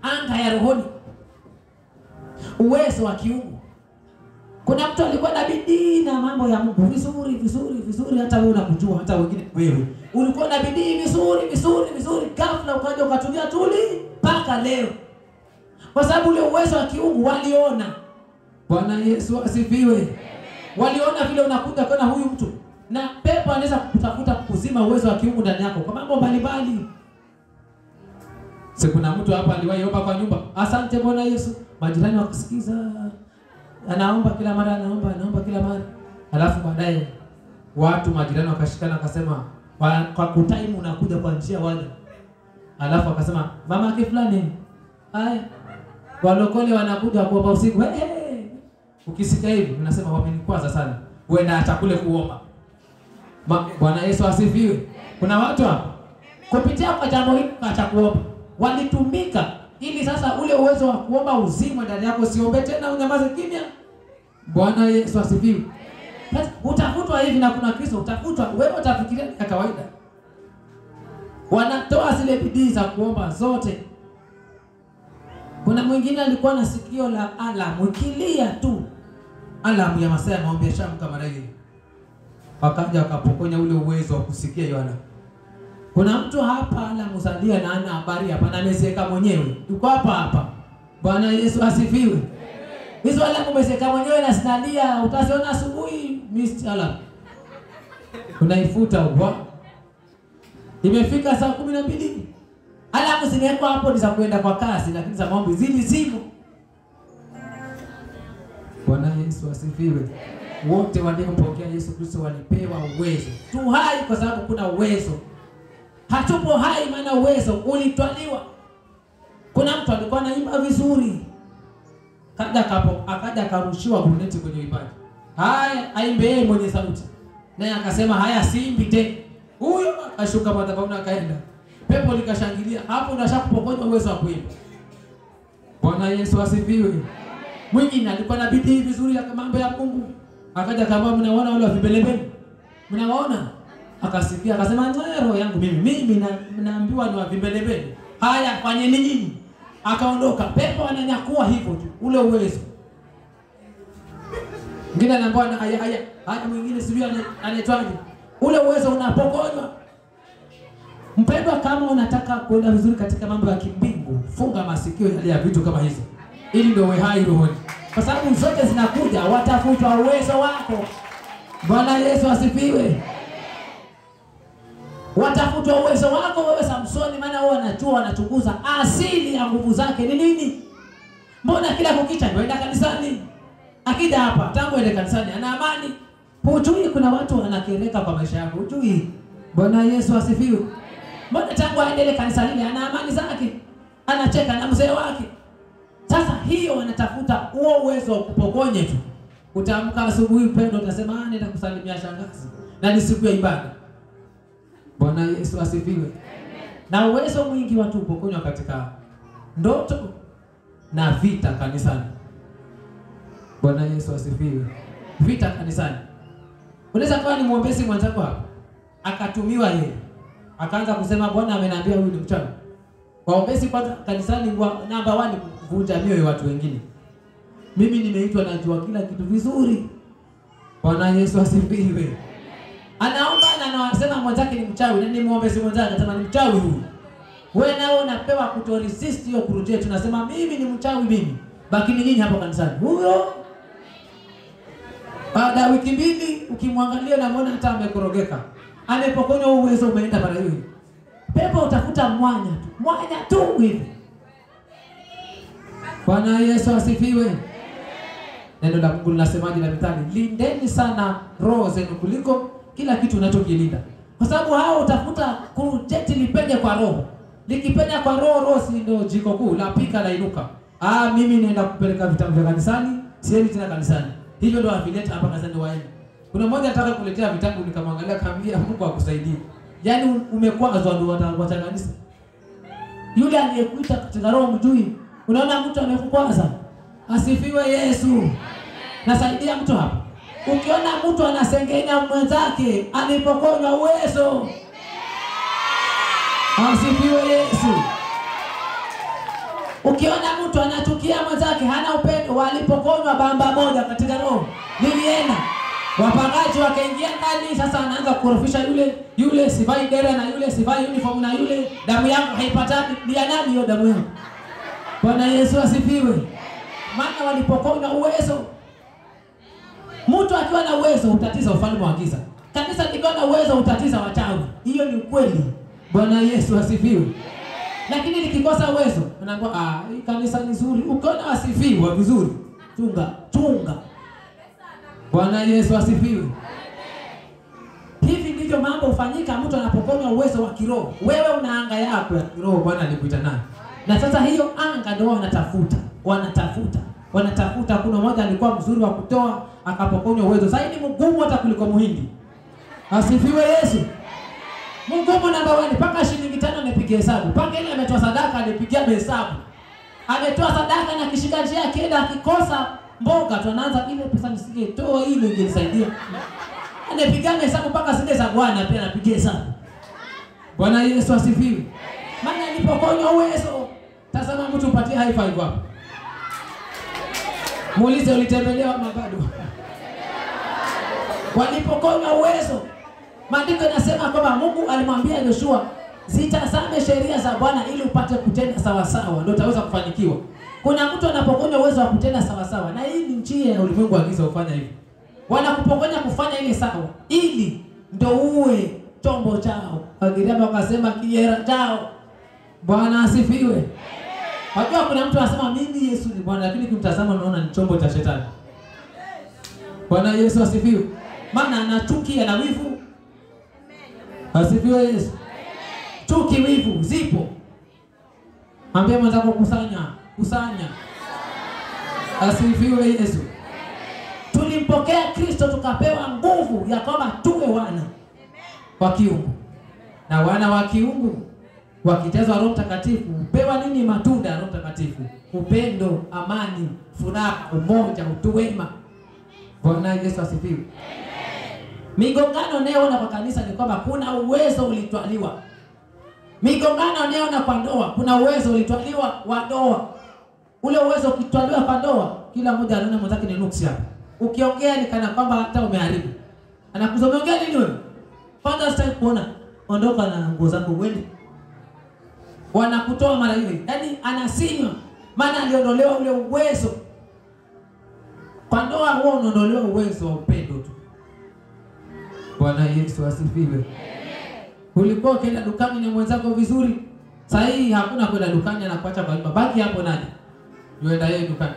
Anga ya rohoni. Uwezo wa kiungu. Kuna mtu alikuwa na bidii na mambo ya Mungu vizuri hata wewe unakujua, hata wengine wewe. Ulikuwa na bidii vizuri, ghafla ukaja ukatumia tuli mpaka leo. Kwa sababu ule uwezo wa kiungu waliona. Bwana Yesu asifiwe. Waliona vile unakuja kwa huyu mtu. Na pepo anaweza kutafuta kuzima uwezo wa kiungu ndani yako kwa mambo mbalimbali. Kuna mtu hapa aliwahi omba kwa nyumba. Asante Bwana Yesu. Majirani wakisikiza. Anaomba kila mara, anaomba kila mara. Alafu baadaye watu majirani wakashikana wakasema, kwa kutaimu unakuja kwa njia waje. Alafu akasema, mama yake fulani. Haya. Walokole wanakuja kuomba usiku. Ukisikia hivi unasema wamenikwaza sana. Uenda atakule kuomba. Bwana Yesu asifiwe. Kuna watu hapa kupitia kwa jambo hili atakuomba. Walitumika ili sasa ule uwezo wa kuomba uzimwe ndani yako, siombe tena unyamaze kimya. Bwana Yesu asifiwe. Utafutwa hivi na kuna Kristo utafutwa, wewe utafikiria ni kawaida. Wanatoa zile bidii za kuomba zote. Kuna mwingine alikuwa na sikio la alamu, ikilia tu. Alamu ya masaa ya maombi ya shamu kama hivi. Wakaja wakapokonya ule uwezo wa kusikia hiyo alamu. Kuna mtu hapa alamu zalia na ana habari hapa na ameseka mwenyewe. Yuko hapa. Bwana Yesu asifiwe. Hizo alamu umeseka mwenyewe na sinalia, utaziona asubuhi mist alamu. Unaifuta huko. Imefika saa 12. Alamu zimewekwa hapo ni za kwenda kwa kasi, lakini za maombi zilizimo. Bwana Yesu asifiwe. Wote waliompokea Yesu Kristo walipewa uwezo. Tu hai kwa sababu kuna uwezo. Hatupo hai maana uwezo ulitwaliwa. Kuna mtu alikuwa anaimba vizuri. Akaja akarushiwa guruneti kwenye ibada. Haya, aimbe yeye mwenye sauti. Naye akasema haya siimbi tena. Huyo akashuka madhabahu na akaenda. Pepo likashangilia. Hapo unashakupokonywa uwezo wa kuimba. Bwana Yesu asifiwe. Mwingine alikuwa na bidii vizuri ya mambo ya Mungu. Akaja kama mnaona wale wa vibelebele. Mnawaona? Akasikia akasema roho yangu mimi naambiwa ni wa vibelebele. Haya fanyeni nini? Akaondoka. Pepo ananyakua hivyo tu ule uwezo. Mwingine anaambiwa haya mwingine sijui anaitwaje. Ule uwezo unapokonywa. Mpendwa, kama unataka kwenda vizuri katika mambo ya kimbingu, funga masikio ya vitu kama hizo. Ili ndio uwe hai rohoni. Kwa sababu zote zinakuja watafutwa uwezo wako. Bwana Yesu asifiwe. Watafutwa uwezo wako wewe Samsoni, maana wao wanachunguza asili ya nguvu zake ni nini. Mbona kila kukicha anaenda kanisani? Akija hapa tangu aende kanisani ana amani. Hujui kuna watu wanakereka kwa maisha yako, hujui. Bwana Yesu asifiwe. Mbona tangu aende kanisa lile ana amani zake? Anacheka na mzee wake. Sasa hiyo wanatafuta huo uwezo wa kupokonye tu. Utaamka asubuhi upendo utasema nenda kusalimia shangazi. Na ni siku ya ibada. Bwana Yesu asifiwe. Na uwezo mwingi watu upokonywa katika ndoto na vita kanisani. Bwana Yesu asifiwe. Vita kanisani. Unaweza kuwa ni muombezi mwenzako hapa, akatumiwa yeye, akaanza kusema Bwana ameniambia huyu ni mchawi. Waombezi kwanza kanisani namba 1 kuvunja mioyo ya watu wengine. Mimi nimeitwa najua kila kitu vizuri. Bwana Yesu asifiwe. Anaomba na anasema mwenzake ni mchawi, na ni muombezi mwenzake anasema ni mchawi huyu. Wewe nao unapewa kuto resist hiyo kurudie, tunasema mimi ni mchawi mimi. Lakini nyinyi hapo kanisani, huyo baada ya wiki 2 ukimwangalia na muone hata amekorogeka. Amepokonywa uwezo, umeenda para hiyo. Pepo utafuta mwanya tu hivi. Bwana Yesu asifiwe. Neno la Mungu linasemaje na Mithali? Lindeni sana roho zenu kuliko kila kitu unachokilinda. Kwa sababu hao utafuta kujeti lipende kwa roho. Likipenya kwa roho si ndio jiko kuu la pika la inuka. Mimi naenda kupeleka vitabu vya kanisani, siendi tena kanisani. Hivyo ndio affiliate hapa kanisani waende. Kuna mmoja anataka kuletea vitabu, nikamwangalia kaambia Mungu akusaidie. Yaani umekwazwa ndio watawacha kanisa. Yule aliyekuita katika roho mjui. Unaona mtu amekukwaza. Asifiwe Yesu. Nasaidia mtu hapa. Ukiona mtu anasengenya mwenzake, alipokonywa uwezo. Asifiwe Yesu. Ukiona mtu anachukia mwenzake, hana upendo, walipokonywa bamba moja katika roho. Nilienda. Wapangaji wakaingia ndani, sasa anaanza kurofisha yule sivai dera na yule sivai uniform na yule, damu yangu haipatani, dia nani hiyo damu yangu. Bwana Yesu asifiwe. Maana walipokonywa uwezo. Mtu akiwa na uwezo utatiza ufalme wa giza. Kanisa likiwa na uwezo utatiza wachawi. Hiyo ni ukweli. Bwana Yesu asifiwe. Lakini likikosa uwezo, unaambiwa hii kanisa ni nzuri. Ukiona wasifiwa vizuri, chunga. Bwana Yesu asifiwe. Hivi ndivyo mambo hufanyika mtu anapokonywa uwezo wa kiroho. Wewe una anga yako ya kiroho Bwana alikuita nayo. Na sasa hiyo anga ndio wanatafuta. Kuna mmoja alikuwa mzuri wa kutoa, akapokonywa uwezo. Sasa ni mgumu hata kuliko muhindi. Asifiwe Yesu. Mgumu namba 1 paka shilingi 5 amepiga hesabu. Paka ile ametoa sadaka alipigia hesabu. Ametoa sadaka na kishika njia akienda akikosa mboga tunaanza ile pesa nisingetoa ile ingesaidia. Anapiga hesabu paka zile za Bwana pia anapiga hesabu. Bwana Yesu asifiwe. Maana nilipokonywa uwezo. Tazama mtu upatie high five hapo. Muulize ulitembelewa mabado. Walipokonywa uwezo. Maandiko yanasema kwamba Mungu alimwambia Yoshua, "Zitazame sheria za Bwana ili upate kutenda sawa sawa, ndio utaweza kufanikiwa." Kuna mtu anapokonywa uwezo wa kutenda sawa sawa, na hii ni njia ya ulimwengu wa giza ufanya hivi. Wanakupokonya kufanya ile sawa ili ndio uwe chombo chao. Wagiriama wakasema kiera chao. Bwana asifiwe. Wajua kuna mtu anasema mimi Yesu ni Bwana, lakini kimtazama unaona ni chombo cha shetani. Bwana Yesu asifiwe. Maana ana chuki, ana wivu. Asifiwe Yesu. Chuki, wivu zipo. Ambia mwenzako kusanya. Asifiwe Yesu. Tulimpokea Kristo tukapewa nguvu ya kwamba tuwe wana wa kiungu. Na wana wa kiungu wakijazwa Roho Mtakatifu hupewa nini? Matunda ya Roho Mtakatifu: upendo, amani, furaha, umoja, utu wema. Bwana Yesu asifiwe. Migongano neona kwa kanisa ni kwamba kuna uwezo ulitwaliwa. Migongano neona kwa ndoa, kuna uwezo ulitwaliwa wa ndoa. Ule uwezo ukitwaliwa kwa ndoa, kila mmoja anaona mwenzake ni nuksi hapa. Ukiongea ni kana kwamba hata umeharibu. Anakuzomeongea nini wewe? Kwanza sitaki kuona. Ondoka na nguo zako uende. Wanakutoa mara hiyo. Yaani anasinywa. Maana aliondolewa ule uwezo. Kwa ndoa huo unaondolewa uwezo wa upendo tu. Bwana Yesu asifiwe. Ulikuwa ukienda dukani na mwenzako vizuri. Sasa hii hakuna kwenda dukani anakuacha kwa nyumba. Baki hapo nani? Yuenda yeye dukani.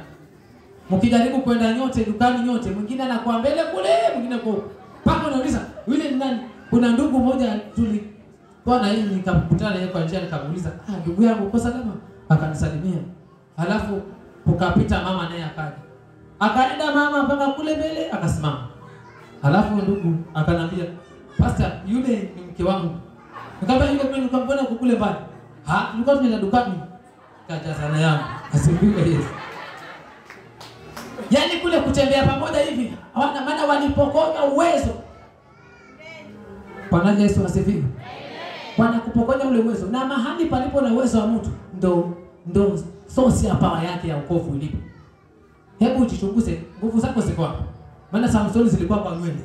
Mkijaribu kwenda nyote dukani nyote, mwingine anakuwa mbele kule, mwingine kwa huko. Paka unauliza, yule ni nani? Kuna ndugu mmoja tulikuwa na yeye, nikamkutana naye kwa njia, nikamuuliza, ndugu yangu uko salama? Akanisalimia. Halafu ukapita mama naye akaja. Akaenda mama mpaka kule mbele akasimama. Halafu ndugu akanambia, "Pastor, yule ni mke wangu." Nikamwambia, "Yule mimi nikamwona kule mbali." Tulikuwa tunaenda dukani. kajazana yangu. Asifiwe Yesu. Yaani kule kutembea pamoja hivi, hawana maana walipokonya uwezo. Bwana Yesu asifiwe. Wanakupokonya ule uwezo, na mahali palipo na uwezo wa mtu ndo source ya power yake ya wokovu ilipo. Hebu ujichunguze, nguvu zako ziko wapi? Maana Samson zilikuwa kwa mwili.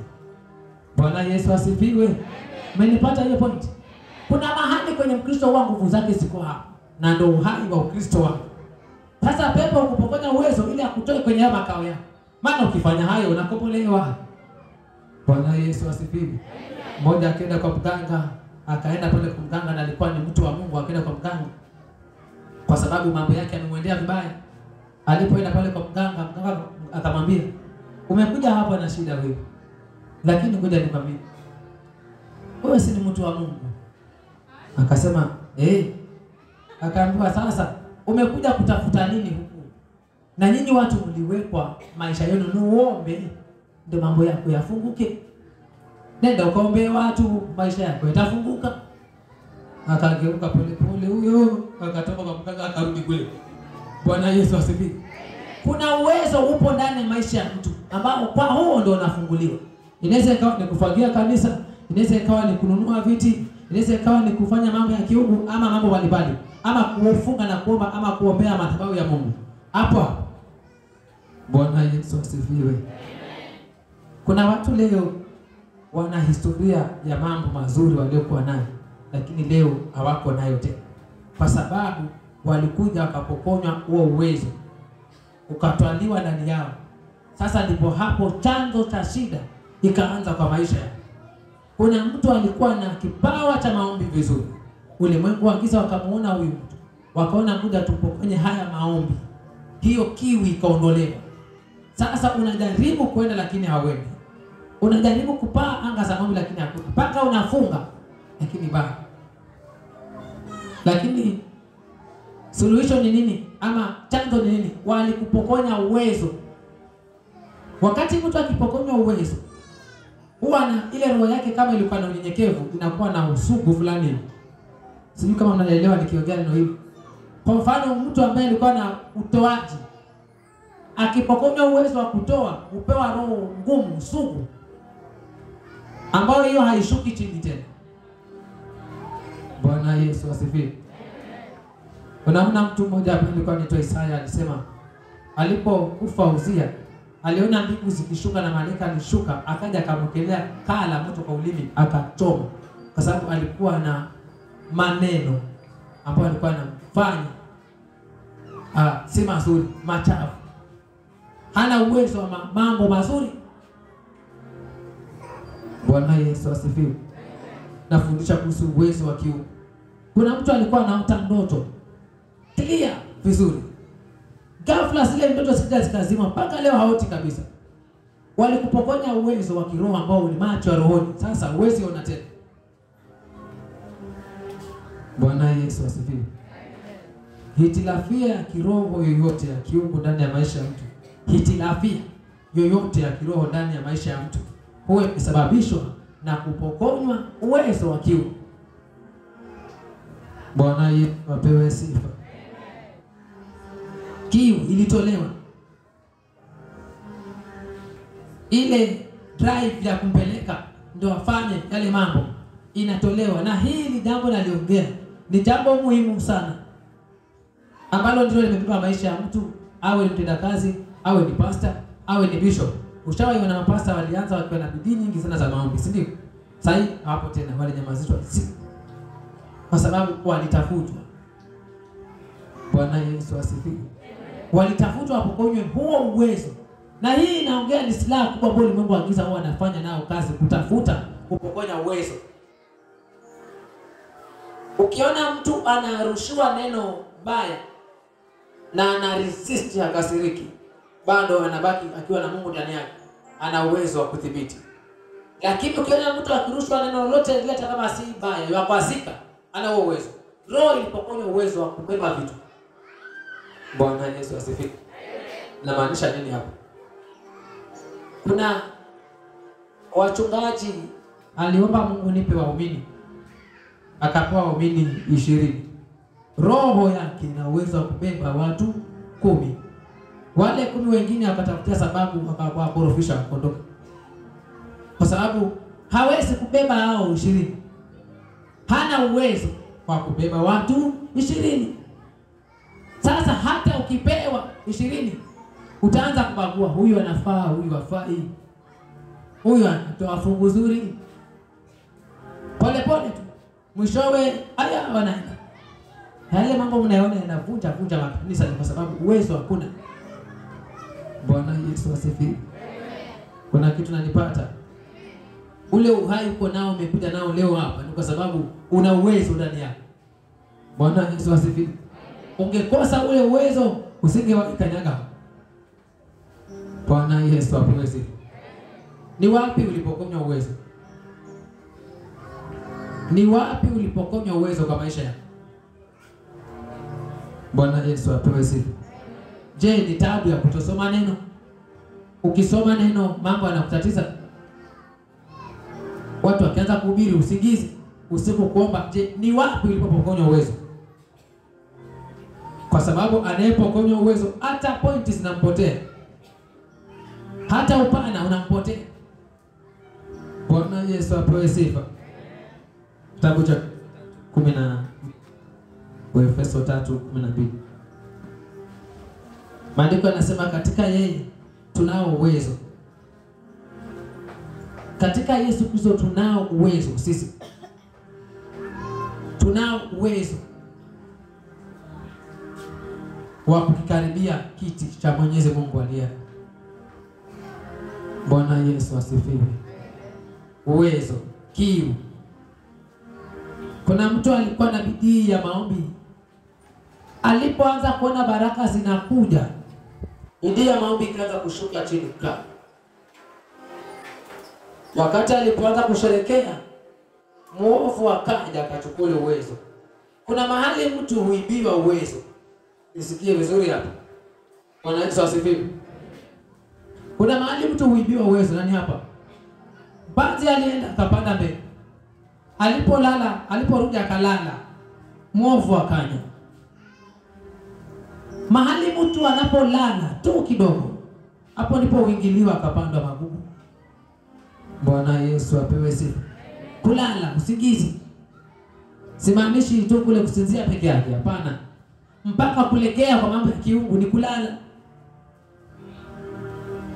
Bwana Yesu asifiwe. Umenipata hiyo point? Kuna mahali kwenye Mkristo wa nguvu zake ziko hapo, na ndo uhai wa Ukristo wako. Sasa pepo ukupokonya uwezo ili akutoe kwenye haya makao yako. Maana ukifanya hayo unakombolewa. Bwana Yesu asifiwe. Mmoja akaenda kwa mganga, akaenda pale kwa mganga, na alikuwa ni mtu wa Mungu, akaenda kwa mganga kwa sababu mambo yake yamemwendea vibaya. Alipoenda pale kwa mganga, mganga akamwambia, umekuja hapa na shida wewe, lakini ngoja nikwambie, wewe si ni mtu wa Mungu. Akasema akaambiwa, sasa umekuja kutafuta nini huku? Na nyinyi watu mliwekwa maisha yenu nuombe ndio mambo yako yafunguke. Nenda ukaombe watu maisha yako yatafunguka. Akageuka pole pole huyo, akatoka kwa mganga akarudi kule. Bwana Yesu asifiwe. Kuna uwezo upo ndani ya maisha ya mtu ambao kwa huo ndio unafunguliwa. Inaweza ikawa ni kufagia kanisa, inaweza ikawa ni kununua viti, inaweza ikawa ni kufanya mambo ya kiungu ama mambo mbalimbali, ama kufunga na kuomba ama kuombea madhabahu ya Mungu. Hapo. Bwana Yesu asifiwe. Kuna watu leo wana historia ya mambo mazuri waliokuwa nayo, lakini leo hawako nayo tena. Kwa sababu walikuja wakapokonywa huo uwezo, ukatwaliwa ndani yao. Sasa ndipo hapo chanzo cha shida ikaanza kwa maisha yao. Kuna mtu alikuwa na kipawa cha maombi vizuri. Ulimwengu wa giza wakamuona huyu mtu, wakaona kuja tupokonye haya maombi. Hiyo kiwi ikaondolewa. Sasa unajaribu kwenda lakini hawendi. Unajaribu kupaa anga za maombi lakini hakuna. Mpaka unafunga lakini bado. Lakini suluhisho ni nini? Ama chanzo ni nini? Walikupokonya uwezo. Wakati mtu akipokonywa uwezo, huwa na ile roho yake kama ilikuwa na unyenyekevu, inakuwa na usugu fulani. Sijui kama mnaelewa nikiongea neno hili. Kwa mfano mtu ambaye alikuwa na utoaji, akipokonywa uwezo wa kutoa, upewa roho ngumu, sugu, ambayo hiyo haishuki chini tena. Bwana Yesu asifiwe. Unaona mtu mmoja hapa alikuwa anaitwa Isaya, alisema alipokufa Uzia, aliona mbingu zikishuka na malaika alishuka, akaja akamwekelea kaa la moto kwa ulimi akachoma, kwa sababu alikuwa na maneno ambayo alikuwa anamfanya si mazuri, machafu. Hana uwezo wa mambo mazuri. Bwana Yesu asifiwe. Nafundisha kuhusu uwezo wa kiungu. Kuna mtu alikuwa anaota ndoto clear vizuri, ghafla zile ndoto zikazima, mpaka leo haoti kabisa. Walikupokonya uwezo wa kiroho ambao ni macho ya rohoni. Sasa uwezi ona tena. Bwana Yesu asifiwe. Hitilafia ya kiroho yoyote ya kiungu ndani ya maisha ya mtu, hitilafia yoyote ya kiroho ndani ya maisha ya mtu huwa imesababishwa na kupokonywa uwezo wa kiungu. Bwana Yesu apewe sifa. Kiu ilitolewa, ile drive ya kumpeleka ndio afanye yale mambo inatolewa. Na hili jambo naliongea ni jambo muhimu sana, ambalo ndilo limebeba maisha ya mtu, awe ni mtendakazi, awe ni pastor, awe ni bishop. Ushawahi na mapasta walianza wakiwa na bidii nyingi sana za maombi, si ndio? Sasa hapo tena wale nyamazishwa, kwa sababu walitafutwa. Bwana Yesu asifiwe. Walitafutwa wapokonywe huo uwezo. Na hii inaongea ni silaha kubwa ambayo Mungu wa giza huwa anafanya nao kazi, kutafuta kupokonya uwezo. Ukiona mtu anarushiwa neno baya na ana resist akasiriki, bado anabaki akiwa na Mungu ndani yake, ana uwezo wa kudhibiti. Lakini ukiona mtu akirushwa neno lolote lile hata kama si baya, yakwazika, ana huo uwezo. Roho ilipokonywa uwezo wa kubeba vitu. Bwana Yesu asifiwe. Na maanisha nini hapo? Kuna wachungaji aliomba Mungu nipe waumini, akapewa waumini 20. roho yake ina uwezo wa kubeba watu 10. Wale 10 wengine wakatafutia sababu wakawakorofisha kuondoka, kwa sababu hawezi kubeba hao 20. Hana uwezo wa kubeba watu 20. Sasa hata ukipewa 20 utaanza kubagua, huyu anafaa, huyu hafai, huyu anatoa fungu zuri. Pole pole tu mwishowe haya wanaenda. Yale mambo mnayoona yanavunja makanisa ni kwa sababu uwezo hakuna. Bwana Yesu asifiwe. Kuna kitu nanipata. Ule uhai uko nao, umekuja nao leo hapa ni kwa sababu una uwezo ndani yako. Bwana Yesu asifiwe. Ungekosa ule uwezo usingewakanyaga. Bwana Yesu asifiwe. Ni wapi ulipokonywa uwezo? Ni wapi ulipokonywa uwezo kwa maisha yako? Bwana Yesu asifiwe. Je, ni taabu ya kutosoma neno? Ukisoma neno mambo yanakutatiza. Watu wakianza kuhubiri usingizi, usiku kuomba. Je, ni wapi ulipokonywa uwezo? Kwa sababu anayepokonywa uwezo hata pointi zinampotea. Hata upana unampotea. Bwana Yesu apewe sifa. Kitabu cha 10 Efeso 3:12. Maandiko yanasema katika yeye tunao uwezo. Katika Yesu Kristo tunao uwezo sisi. Tunao uwezo wa kukaribia kiti cha Mwenyezi Mungu aliye. Bwana Yesu asifiwe. Uwezo, kiu. Kuna mtu alikuwa na bidii ya maombi. Alipoanza kuona baraka zinakuja, bidii ya maombi ikaanza kushuka chini kwa. Wakati alipoanza kusherekea, muovu akaja akachukua uwezo. Kuna mahali mtu huibiwa uwezo. Nisikie vizuri hapa. Bwana Yesu asifiwe. Kuna mahali mtu huibiwa uwezo. Nani hapa? Baadhi alienda akapanda mbele. Aliporudi akalala. Muovu akaja. Mahali mtu anapolala tu kidogo, hapo ndipo uingiliwa akapanda magugu. Bwana Yesu apewe sifa. Kulala, usingizi. Simaanishi tu kule kusinzia peke yake, hapana. Mpaka kulegea kwa mambo ya kiungu ni kulala.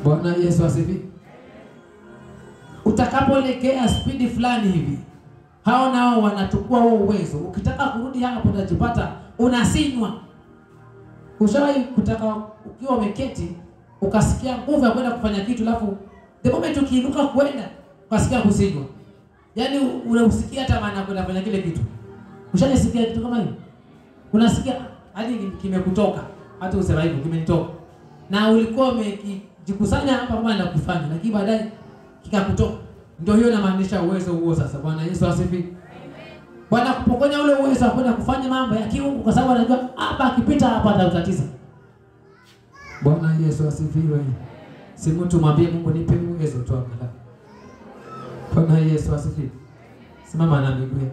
Bwana Yesu asifiwe. Utakapolegea spidi fulani hivi, hao nao wanachukua huo uwezo. Ukitaka kurudi hapo utajipata unasinywa. Ushawahi kutaka ukiwa umeketi ukasikia nguvu ya kwenda kufanya kitu, alafu the moment ukiinuka kwenda ukasikia kusinywa. Yaani unausikia hata maana kwenda kufanya kile kitu. Ushajisikia kitu kama hiyo? Unasikia hadi kimekutoka, hata usema hivyo kimenitoka. Na ulikuwa umejikusanya hapa kama na kufanya, lakini baadaye kikakutoka. Ndio hiyo inamaanisha uwezo huo sasa. Bwana Yesu asifiwe. Bwana kupokonya ule uwezo wa kwenda kufanya mambo ya kiungu, kwa sababu anajua hapa akipita hapa atatatiza. Bwana Yesu asifiwe. Si mtu mwambie Mungu nipe uwezo tu hapa. Bwana Yesu asifiwe. Simama na miguu.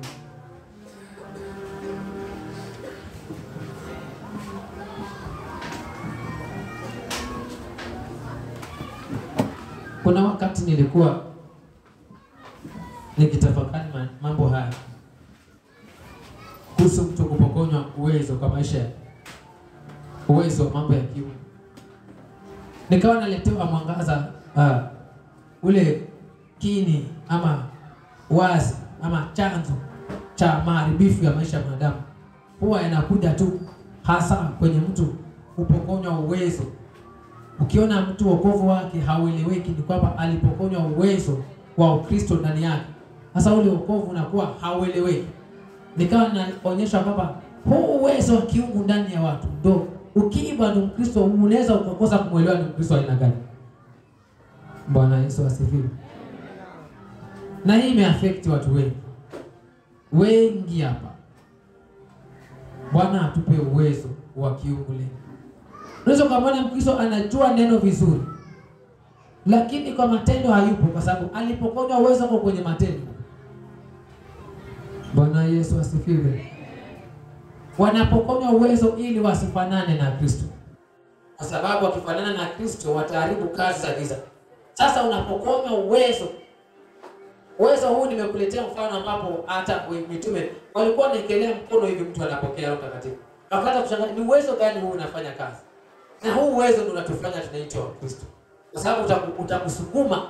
Kuna wakati nilikuwa nikitafakari mambo haya kuhusu mtu kupokonywa uwezo kwa maisha, uwezo wa mambo ya kiungu. Nikawa naletewa mwangaza ule kini ama wazi ama chanzo cha maharibifu ya maisha ya mwanadamu huwa yanakuja tu hasa kwenye mtu kupokonywa uwezo. Ukiona mtu wokovu wake haueleweki, ni kwamba alipokonywa uwezo wa Ukristo ndani yake. Sasa ule wokovu unakuwa haueleweki. Nikawa naonyesha kwamba huu uwezo wa kiungu ndani ya watu ndio ukiiba ni Mkristo, unaweza ukakosa kumuelewa ni Mkristo aina gani. Bwana Yesu asifiwe. Na hii imeaffect watu wengi hapa. Bwana atupe uwezo wa kiungu leo. Unaweza kumwona Mkristo anajua neno vizuri, lakini kwa matendo hayupo, kwa sababu alipokonywa uwezo kwa kwenye matendo. Bwana Yesu asifiwe. Wanapokonywa uwezo ili wasifanane na Kristo, kwa sababu wakifanana na Kristo wataharibu kazi za giza. Sasa unapokonywa uwezo huu, nimekuletea mfano ambapo hata mitume walikuwa wanaekelea mkono hivi, mtu anapokea Roho Mtakatifu. Wakaanza kushangaa, ni uwezo gani huu unafanya kazi? Na huu uwezo ndio unatufanya tunaitwa Kristo, kwa sababu utakusukuma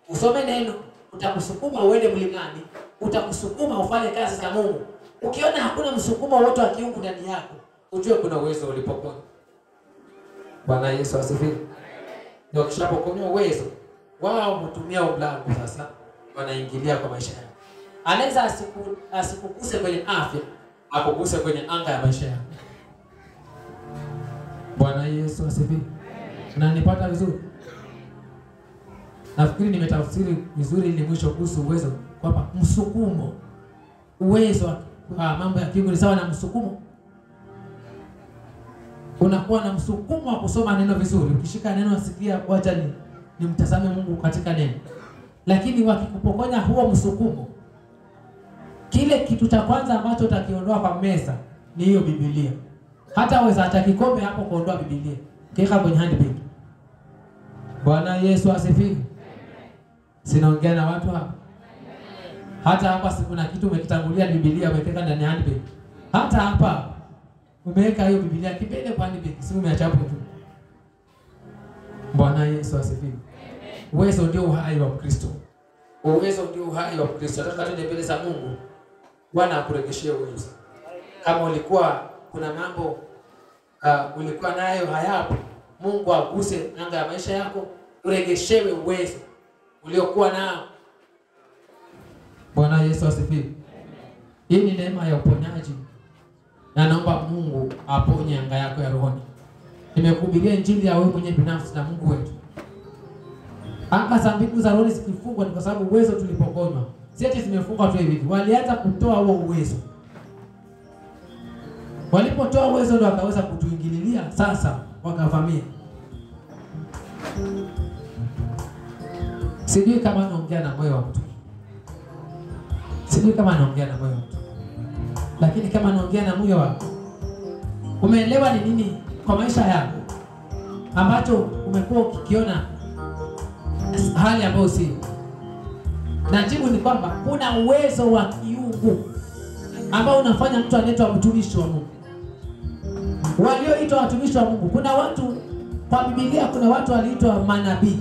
usome neno, utakusukuma uende mlimani, utakusukuma ufanye kazi za Mungu. Ukiona hakuna msukumo wote wa kiungu ndani yako, ujue kuna uwezo ulipokonywa. Bwana Yesu asifiwe. Ndio kishapokonywa uwezo, wao hutumia mlango sasa, wanaingilia kwa maisha yako. Anaweza asikuguse kwenye afya, akuguse kwenye anga ya maisha yako. Bwana Yesu asifiwe. Na nipata vizuri? Nafikiri nimetafsiri vizuri ili mwisho kuhusu uwezo kwamba msukumo, uwezo wa mambo ya kiungu ni sawa na msukumo. Unakuwa na msukumo wa kusoma neno vizuri. Ukishika neno asikia, wacha nimtazame Mungu katika neno. Lakini wakikupokonya huo msukumo, kile kitu cha kwanza ambacho utakiondoa kwa meza ni hiyo Biblia. Hata waweza hata kikombe hapo kuondoa Biblia, keka kwenye handbag. Bwana Yesu asifiwe. Sinaongea na watu hapa. Hata hapa si kuna kitu umekitangulia Biblia umeweka ndani ya handbag. Hata hapa umeweka hiyo Biblia kipende kwa handbag, si umeachapo tu. Bwana Yesu asifiwe. Uwezo ndio uhai wa Kristo. Uwezo ndio uhai wa Kristo. Nataka tuende mbele za Mungu, Bwana akuregeshie uwezo. Kama ulikuwa kuna mambo ulikuwa nayo hayapo, Mungu aguse anga ya maisha yako, uregeshewe uwezo uliokuwa nao. Bwana Yesu asifiwe. Hii ni neema ya uponyaji. Na naomba Mungu aponye anga yako ya rohoni. Nimekuhubiria injili ya wewe mwenyewe binafsi na Mungu wetu. Anga za mbingu za rohoni zikifungwa ni kwa sababu uwezo tulipokonywa. Si eti zimefungwa tu hivi. Walianza kutoa huo uwezo. Walipotoa uwezo ndio wakaweza kutuingililia, sasa wakavamia. Sijui kama naongea na moyo wa mtu. Sijui kama naongea na moyo wa mtu. Lakini kama naongea na moyo wako, umeelewa ni nini kwa maisha yako ambacho umekuwa ukikiona hali ambayo si? Na jibu ni kwamba kuna uwezo wa kiungu ambao unafanya mtu anaitwa mtumishi wa Mungu. Walioitwa watumishi wa Mungu, kuna watu kwa Biblia, kuna watu waliitwa manabii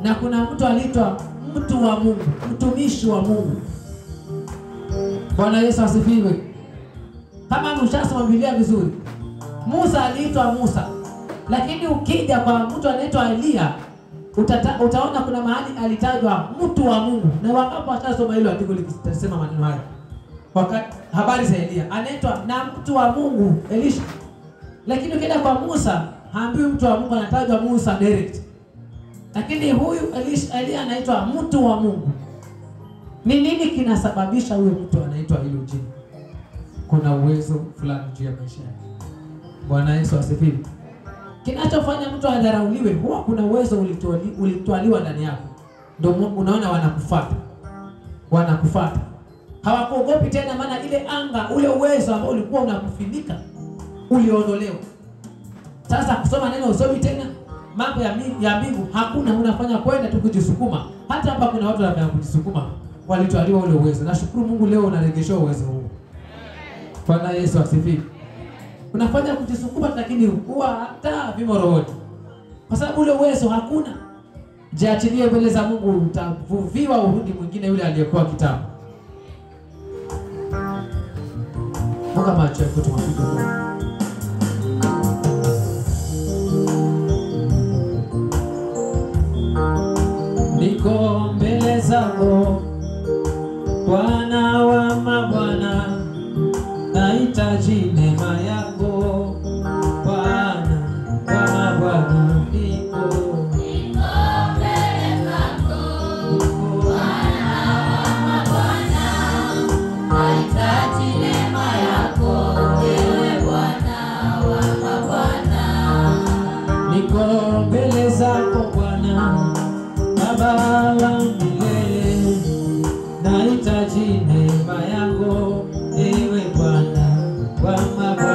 na kuna mtu aliitwa mtu wa Mungu, mtumishi wa Mungu. Bwana Yesu asifiwe. Kama mshasoma Biblia vizuri, Musa aliitwa Musa, lakini ukija kwa mtu anaitwa Elia, utaona kuna mahali alitajwa mtu wa Mungu. Na wangapi watasoma hilo andiko likisema maneno haya? Wakati habari za Elia anaitwa na mtu wa Mungu Elisha. Lakini ukienda kwa Musa, haambiwi mtu wa Mungu, anatajwa Musa direct. Lakini huyu Elia anaitwa mtu wa Mungu. Ni nini kinasababisha huyo mtu anaitwa hilo jina? Kuna uwezo fulani juu ya maisha yake. Bwana Yesu asifiwe. Kinachofanya mtu adharauliwe, huwa kuna uwezo ulitwaliwa ndani yako. Ndio unaona wanakufuata. Wanakufuata. Hawakuogopi tena, maana ile anga, ule uwezo ambao ulikuwa unakufinika uliondolewa. Sasa kusoma neno usomi tena, mambo ya mbingu hakuna, unafanya kwenda tu kujisukuma. Hata hapa kuna watu wanafanya kujisukuma, walitwaliwa ule uwezo. Nashukuru Mungu leo unarejesha uwezo huu. Bwana Yesu asifiwe. Unafanya kujisukuma lakini huwa hata vimo rohoni, kwa sababu ule uwezo hakuna. Jiachilie mbele za Mungu, utavuviwa urudi mwingine yule aliyekuwa kitambo. Funga macho yako tumwambie Mungu. Niko mbele zako Bwana wa mabwana, nahitaji neema yako Bwana wa mabwana. Mbele zako Bwana Baba wa milele, nahitaji neema yako ewe Bwana wa mabwana.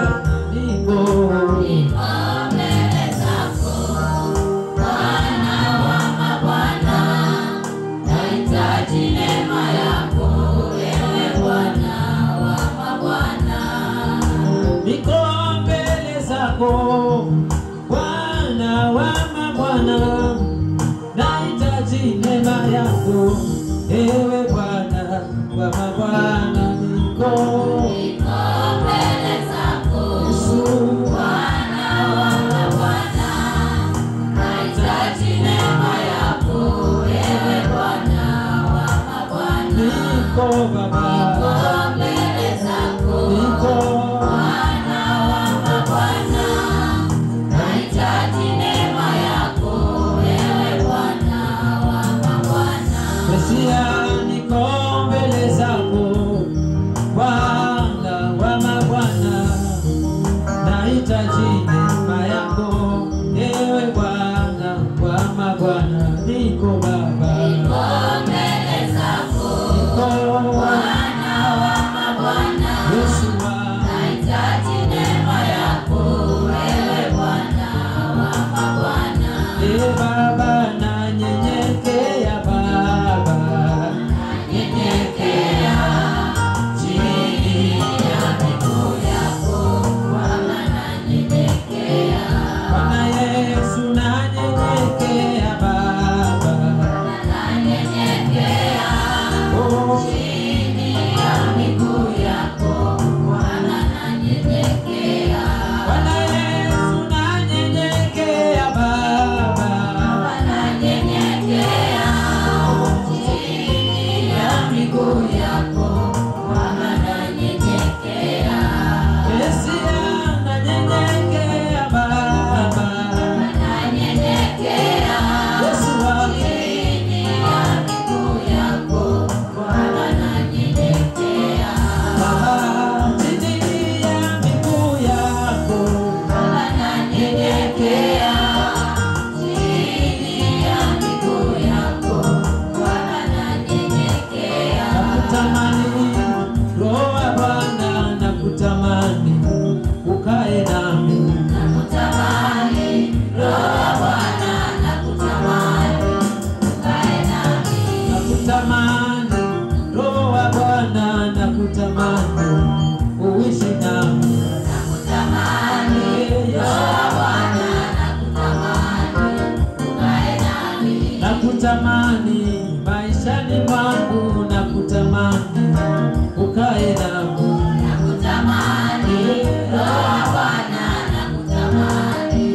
niko mbele zako Bwana wa mabwana, nahitaji neema yako ewe Bwana wa mabwana, niko mbele zako Bwana wa mabwana, nahitaji neema yako ewe Bwana wa mabwana, niko Baba mbele zako Bwana wa mabwana, nahitaji neema yako ewe Bwana wa mabwana. Mesia, niko mbele zako Bwana wa mabwana, nahitaji neema yako ewe Bwana wa mabwana, niko Baba mbele zako Bwana wa mabwana, Yesu nahitaji neema yako ewe Bwana wa mabwana. Baba nanyenyekea, Baba nanyenyekea chini ya miguu yako, Bwana nanyenyekea, Bwana Yesu nanyenyekea, Baba nanyenyekea chini ya miguu yako, Bwana nanyenyekea, Bwana Yesu nanyenyekea, Baba nanyenyekea chini ya miguu yako, Bwana nanyenyekea, Mesia nanyenyekea, Baba nanyenyekea, Yesu chini ya miguu yako, Bwana nanyenyekea, Baba chini ya miguu yako, Bwana nanyenyekea, chini ya miguu yako, Bwana nanyenyekea. Nakutamani Roho wa Bwana, nakutamani ukae nami, nakutamani Roho wa Bwana, nakutamani ukae nami, nakutamani Roho wa Bwana, nakutamani uishi nami, nakutamani Roho wa Bwana, nakutamani ukae nami, nakutamani maishani mwangu, nakutamani ukae nami, nakutamani Roho wa Bwana, nakutamani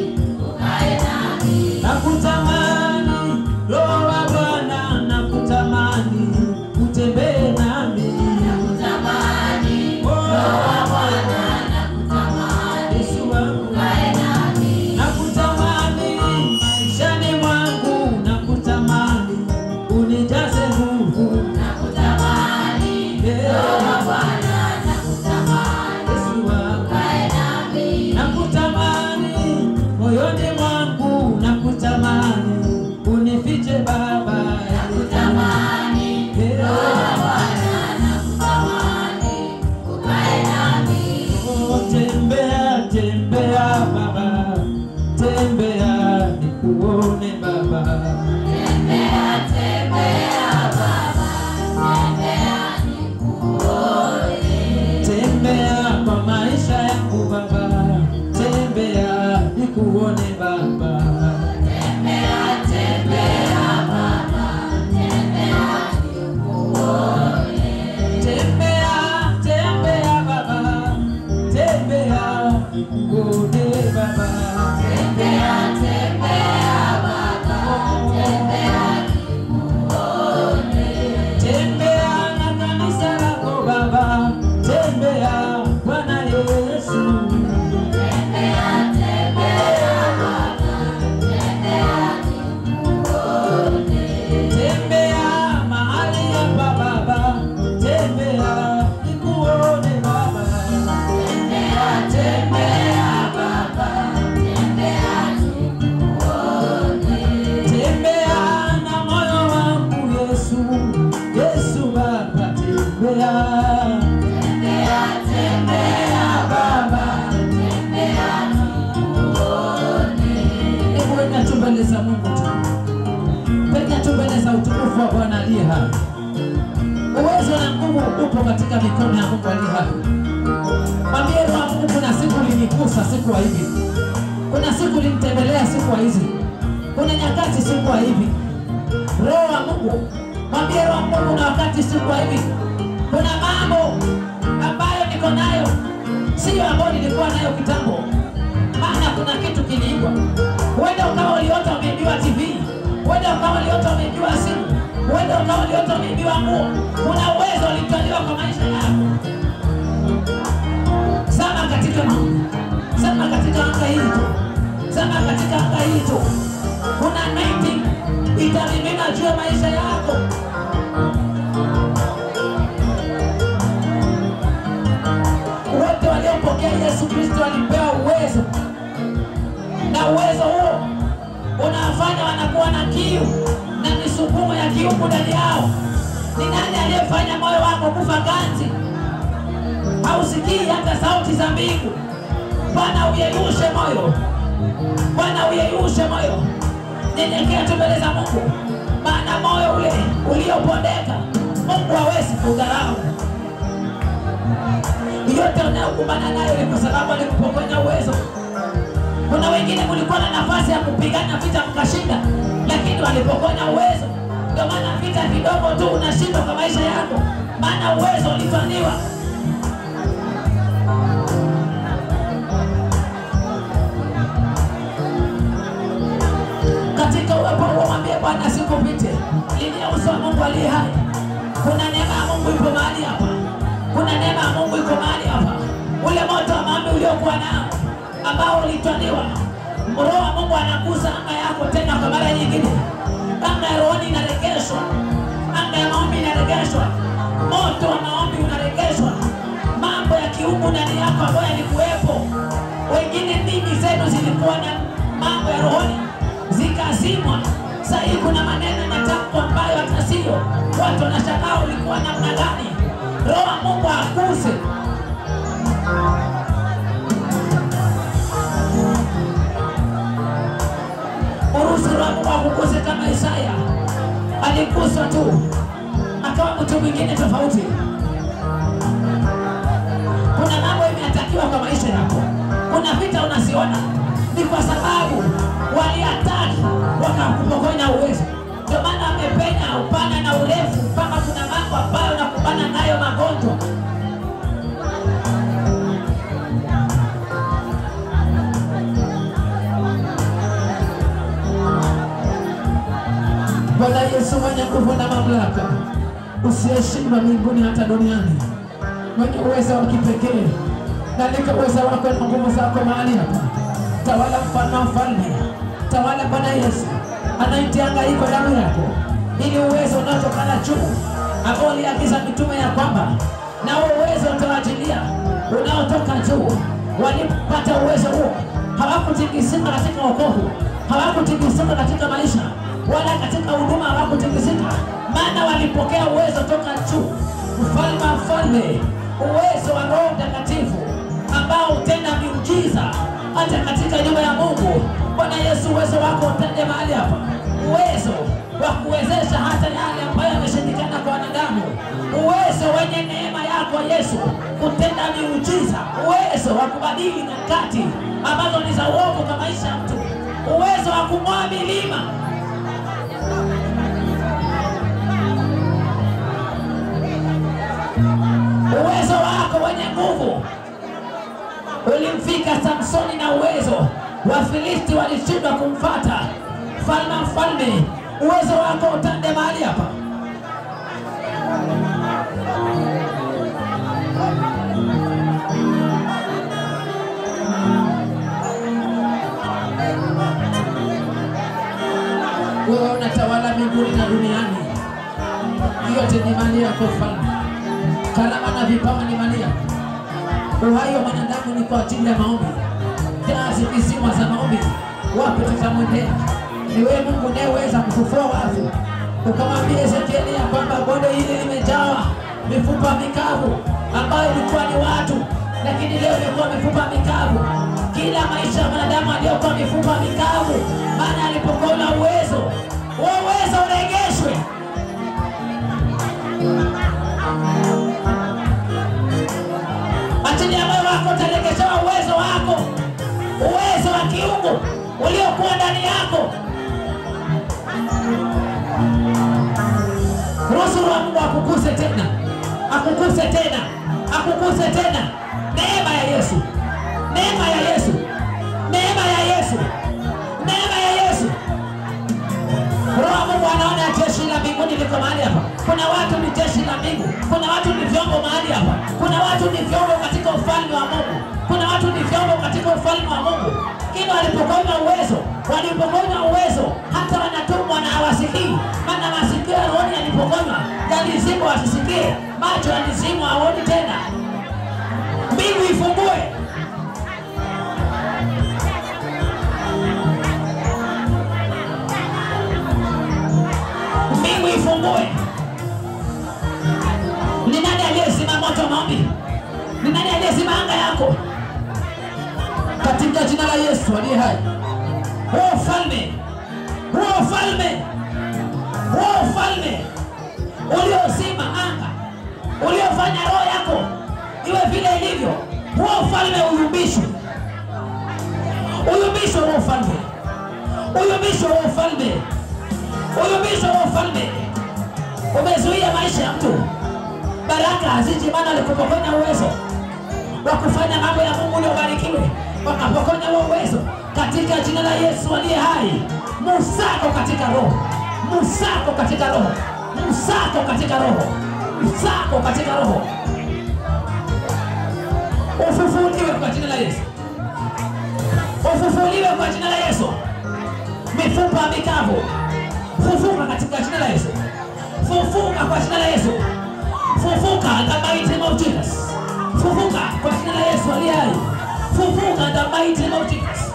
ukae nami, nakutamani Roho wa Bwana, nakutamani utembee nami, nakutamani Roho wa Bwana, nakutamani Yesu wangu ukae nami, nakutamani maishani mwangu, nakutamani unijaze nguvu, nakutamani Roho wa Bwana, nakutamani Yesu wangu ukae nami, nakutamani moyoni mwangu, nakutamani unifiche Baba, nakutamani Roho wa Bwana, nakutamani ukae nami. Tembea tembea Baba, tembea nikuone Baba, tembea tembea Baba, tembea nikuone, tembea kwa maisha yangu Baba, tembea nikuone Baba, tembea tembea Baba, tembea nikuone, tembea tembea Baba, tembea nikuone Baba, tembea tembea Baba, tembea nikuone, tembea na kanisa lako Baba, tembea Bwana Yesu, tembea tembea Baba, tembea nikuone, tembea mahali hapa Baba, tembea nikuone Baba, tembea tembea Baba, tembea nikuone, tembea na moyo wangu Yesu, Yesu Baba, tembea tembea tembea Baba, tembea nikuone. Hebu weka tu mbele za Mungu tu, weka tu mbele za utukufu wa Bwana aliye hai. Uwezo na nguvu upo katika mikono ya Mungu aliye hai. Mwambie Roho Mungu, kuna siku ulinigusa siku hivi. Kuna siku ulinitembelea siku hizi. Kuna nyakati siku hivi. Roho wa Mungu, mwambie Roho wa Mungu na wakati siku hivi. Kuna mambo ambayo niko nayo sio ambayo nilikuwa nayo kitambo. Maana kuna kitu kiliibwa. Huenda ukawa uliota umeibiwa TV. Huenda ukawa uliota umeibiwa simu. Huenda ukawa uliota umeibiwa nguo. Kuna uwezo ulitwaliwa kwa maisha yako. Zama katika Mungu. Zama katika anga hili tu. Zama katika anga hili tu. Kuna anointing itamimina juu ya maisha yako. Wote waliopokea Yesu Kristo walipewa uwezo. Na uwezo huo unafanya wanakuwa na kiu na misukumo ya kiungu ndani yao. Ni nani aliyefanya moyo wako kufa ganzi? Hausikii hata sauti za mbingu. Bwana uyeyushe moyo. Bwana uyeyushe moyo. Nyenyekea tu mbele za Mungu. Maana moyo ule uliopondeka Mungu hawezi kudharau. Yote unayokumbana nayo ni kwa sababu alikupokonya uwezo. Kuna wengine mlikuwa na nafasi ya kupigana vita mkashinda, lakini walipokonya uwezo. Ndio maana vita vidogo tu unashindwa kwa maisha yako, maana uwezo ulitwaliwa. Katika uwepo huo mwambie Bwana sikupite. Lilia uso wa Mungu aliye hai. Kuna neema ya Mungu ipo mahali hapa. Kuna neema ya Mungu iko mahali hapa. Ule moto wa maombi uliokuwa nao ambao ulitwaliwa, Roho wa Mungu anagusa anga yako tena kwa mara nyingine. Anga ya rohoni inaregeshwa. Anga ya maombi inaregeshwa. Moto wa maombi unaregeshwa. Mambo ya kiungu ndani yako ambayo yalikuwepo. Wengine ndimi zenu zilikuwa na mambo ya rohoni zikazimwa. Sasa hivi kuna maneno na tamko ambayo hata sio. Watu wanashangaa ulikuwa namna gani. Roho wa Mungu akuse. Uruhusu Roho wa Mungu akukuse kama Isaya. Alikuswa tu akawa mtu mwingine tofauti. Kuna mambo imetakiwa kwa maisha yako. Kuna vita unasiona ni kwa sababu waliataki wakakupokonya uwezo. Ndio maana amepenya upana na urefu mpaka kuna mambo ambayo unakubana nayo magonjwa. Bwana Yesu mwenye nguvu na mamlaka, usiyeshindwa mbinguni hata duniani, mwenye uwezo wa kipekee, na nika uwezo wako na nguvu zako mahali hapa. Tawala mfalme wa mfalme, tawala Bwana Yesu, anaitianga iko damu yako, ili uwezo unaotokana juu ambao uliagiza mitume ya kwamba na uwezo utawajilia unaotoka juu. Walipata uwezo huo, hawakutikisika katika wokovu, hawakutikisika katika maisha, wala katika huduma hawakutikisika, maana walipokea uwezo toka juu. Mfalme wa mfalme, uwezo wa Roho Mtakatifu ambao utenda miujiza hata katika nyumba ya Mungu. Bwana Yesu, uwezo wako utende mahali hapa. Uwezo wa kuwezesha hata yale ambayo yameshindikana kwa wanadamu. Uwezo wenye neema yako Yesu kutenda miujiza. Uwezo wa kubadili nyakati ambazo ni za uovu kwa maisha ya mtu. Uwezo wa kung'oa milima. Uwezo wako wenye nguvu ulimfika Samsoni na uwezo. Wafilisti walishindwa kumfuata. Mfalme mfalme, uwezo wako utende mahali hapa. Wewe unatawala mbinguni na duniani. Yote ni mali yako mfalme. Karama na vipawa ni mali yako. Uhai wa mwanadamu ni kwa ajili ya maombi. Kazi visima za maombi. Wapi tutamwendea? Ni wewe Mungu unayeweza kufufua wafu. Ukamwambia Ezekieli ya kwamba bonde hili limejawa mifupa mikavu ambayo ilikuwa ni watu, lakini leo imekuwa mifupa mikavu. Kila maisha ya mwanadamu aliyokuwa mifupa mikavu, maana alipokuwa na uwezo, uwezo uregeshwe. Achini ya moyo wako utaregeshewa uliokuwa ndani yako. Ruhusu Roho Mungu akuguse tena, akuguse tena, akuguse tena. Neema ya Yesu, neema ya Yesu, neema ya Yesu, neema ya Yesu. Roho Mungu anaona jeshi la mbinguni liko mahali hapa. Kuna watu ni jeshi la mbingu, kuna watu ni vyombo mahali hapa. Kuna watu ni vyombo katika ufalme wa Mungu. Kuna watu ni vyombo katika ufalme wa Mungu. Kila walipokonywa uwezo, walipokonywa uwezo, hata wanatumwa na hawasikii. Maana masikio ya roho yalipokonywa, yalizimwa wasisikie, macho yalizimwa hawaoni tena. Mbingu ifungue. Mbingu ifungue. Ni nani aliyezima moto maombi? Ni nani aliyezima anga yako? Katika jina la Yesu aliye hai. Wewe ufalme, wewe ufalme, wewe ufalme uliozima anga, uliofanya roho yako iwe vile ilivyo, wewe ufalme uyumbishwe. Uyumbishwe wewe ufalme. Uyumbishwe wewe ufalme. Uyumbishwe wewe ufalme. Umezuia maisha ya mtu. Baraka haziji, maana alikupokonya uwezo wa kufanya mambo ya Mungu uliobarikiwe. Wakapokonya huo uwezo katika jina la Yesu aliye hai. Musako katika roho, musako katika roho, musako katika roho, musako katika roho. Ufufuliwe kwa jina la Yesu. Ufufuliwe kwa jina la Yesu. Mifupa mikavu, fufuka katika jina la Yesu. Fufuka kwa jina la Yesu. Fufuka the mighty name of Jesus. Fufuka kwa jina la Yesu aliye hai. Fufuka the mighty name of Jesus.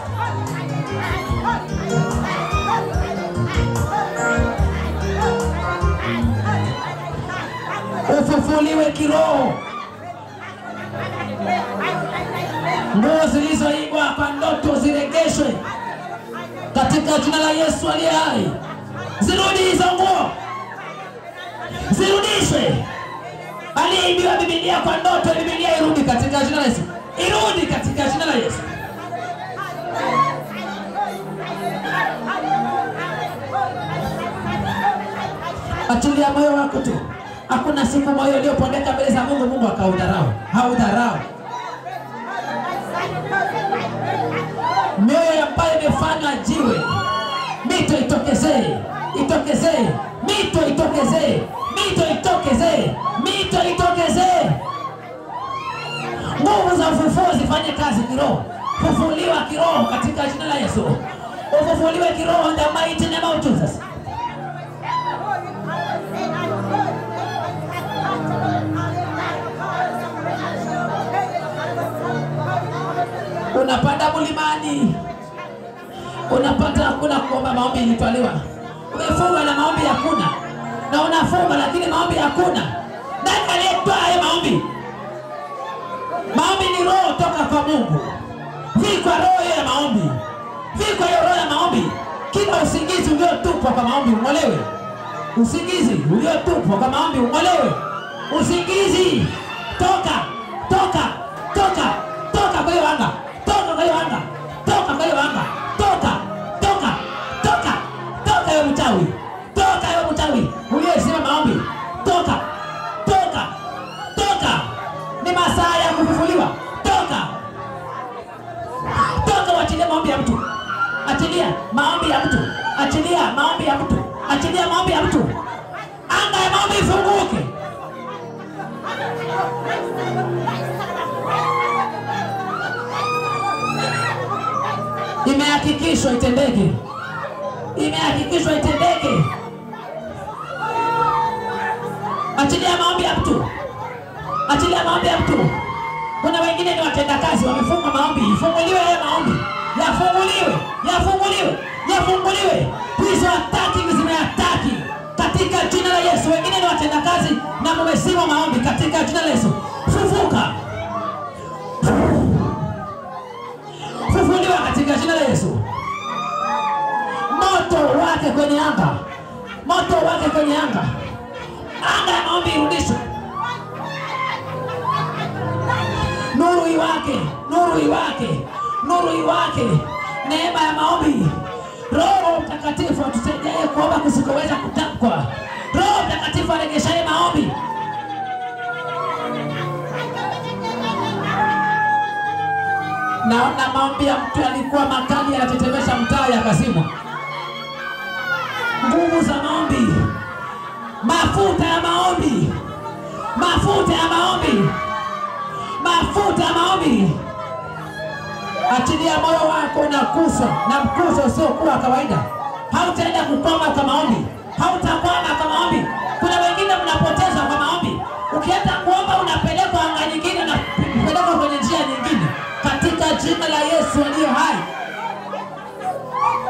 Ufufuliwe kiroho. Nguo zilizoibwa kwa ndoto ziregeshwe katika jina la Yesu aliye hai. Zirudi hizo nguo, zirudishwe. Aliyeibiwa Biblia kwa ndoto, Biblia irudi katika jina la Yesu. Irudi katika jina la Yesu. Achilia moyo wako tu. Hakuna siku moyo uliopondeka mbele za Mungu, Mungu akaudharau. Haudharau. Mioyo ambayo imefanywa jiwe, mito itokezee, itokezee, mito itokezee, mito itokezee, mito itokezee. Nguvu za ufufuo zifanye kazi kiroho. Fufuliwa kiroho katika jina la Yesu. Ufufuliwe kiroho in the mighty name of Jesus. Unapanda mlimani, unapata hakuna kuomba, maombi ilitolewa. Umefunga na maombi hakuna, na unafunga lakini maombi hakuna. Nani aliyetoa haya maombi? Maombi ni roho toka kwa Mungu. Vikwa roho ya maombi, vikwa hiyo roho ya maombi. Kila usingizi uliotupwa kwa maombi umolewe. Usingizi uliotupwa kwa maombi umolewe. Usingizi toka, toka, toka, toka kwa hiyo anga. Toka kwa hiyo anga, toka kwa hiyo anga, toka, toka, toka, toka hiyo mchawi, toka hiyo mchawi uliyesema maombi, toka, toka, toka. Ni masaa ya kufufuliwa, toka, toka. Wachilia maombi ya mtu, achilia maombi ya mtu, achilia maombi ya mtu, achilia maombi ya mtu. Anga ya maombi ifunguke. Imehakikishwa itendeke. Imehakikishwa itendeke. Achilia maombi ya mtu. Achilia maombi ya mtu. Kuna wengine ni watenda kazi wamefunga maombi. Ifunguliwe haya maombi. Yafunguliwe. Yafunguliwe. Yafunguliwe. Hizo ataki zimeataki katika jina la Yesu. Wengine ni watenda kazi na mmesima maombi katika jina la Yesu. Fufuka. Fufuliwa katika jina la Yesu. Moto wake kwenye anga. Moto wake kwenye anga. Anga ya maombi irudishwe. Nuru iwake. Nuru iwake. Nuru iwake. neema ya maombi. Roho Mtakatifu atusaidie kuomba kusikoweza kutamkwa. Roho Mtakatifu aregeshaye maombi. Naona maombi ya mtu alikuwa makali, anatetemesha mtaa yakazimwa. Nguvu za maombi, mafuta ya maombi, mafuta ya maombi, mafuta ya maombi. Achilia moyo wako na kuso na mkuso usiokuwa kawaida. Hautaenda kukwama kwa maombi, hautakwama kwa maombi. Kuna wengine mnapoteza kwa maombi. Ukienda kuomba unapelekwa anga nyingine na kupelekwa kwenye njia nyingine. Katika jina la Yesu aliye hai.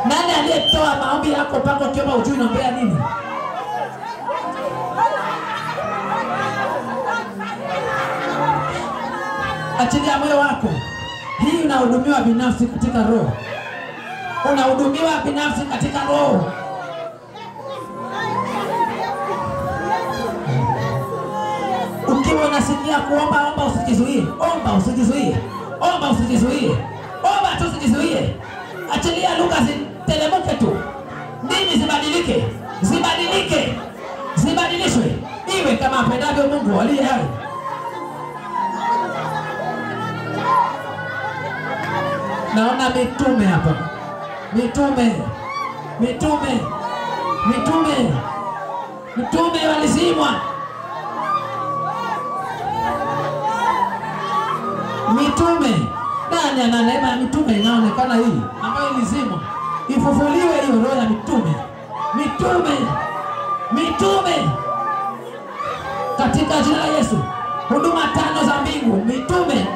Nani aliyetoa maombi yako pako ukiomba ujui unaombea nini? Achilia moyo wako. Hii unahudumiwa binafsi katika roho. Unahudumiwa binafsi katika roho. Ukiwa unasikia kuomba, omba usijizuie. Omba usijizuie. Omba usijizuie. Omba tu usijizuie. Achilia lugha zitelemuke tu. Ndimi zibadilike. Zibadilike. Zibadilishwe. Iwe kama apendavyo Mungu aliye hai. Naona mitume hapa. Mitume walizimwa. Mitume. Nani ana neema ya mitume inaonekana hii ambayo ilizimwa? Ifufuliwe hiyo roho ya mitume. Mitume. Katika jina la Yesu. Huduma 5 za mbingu, mitume.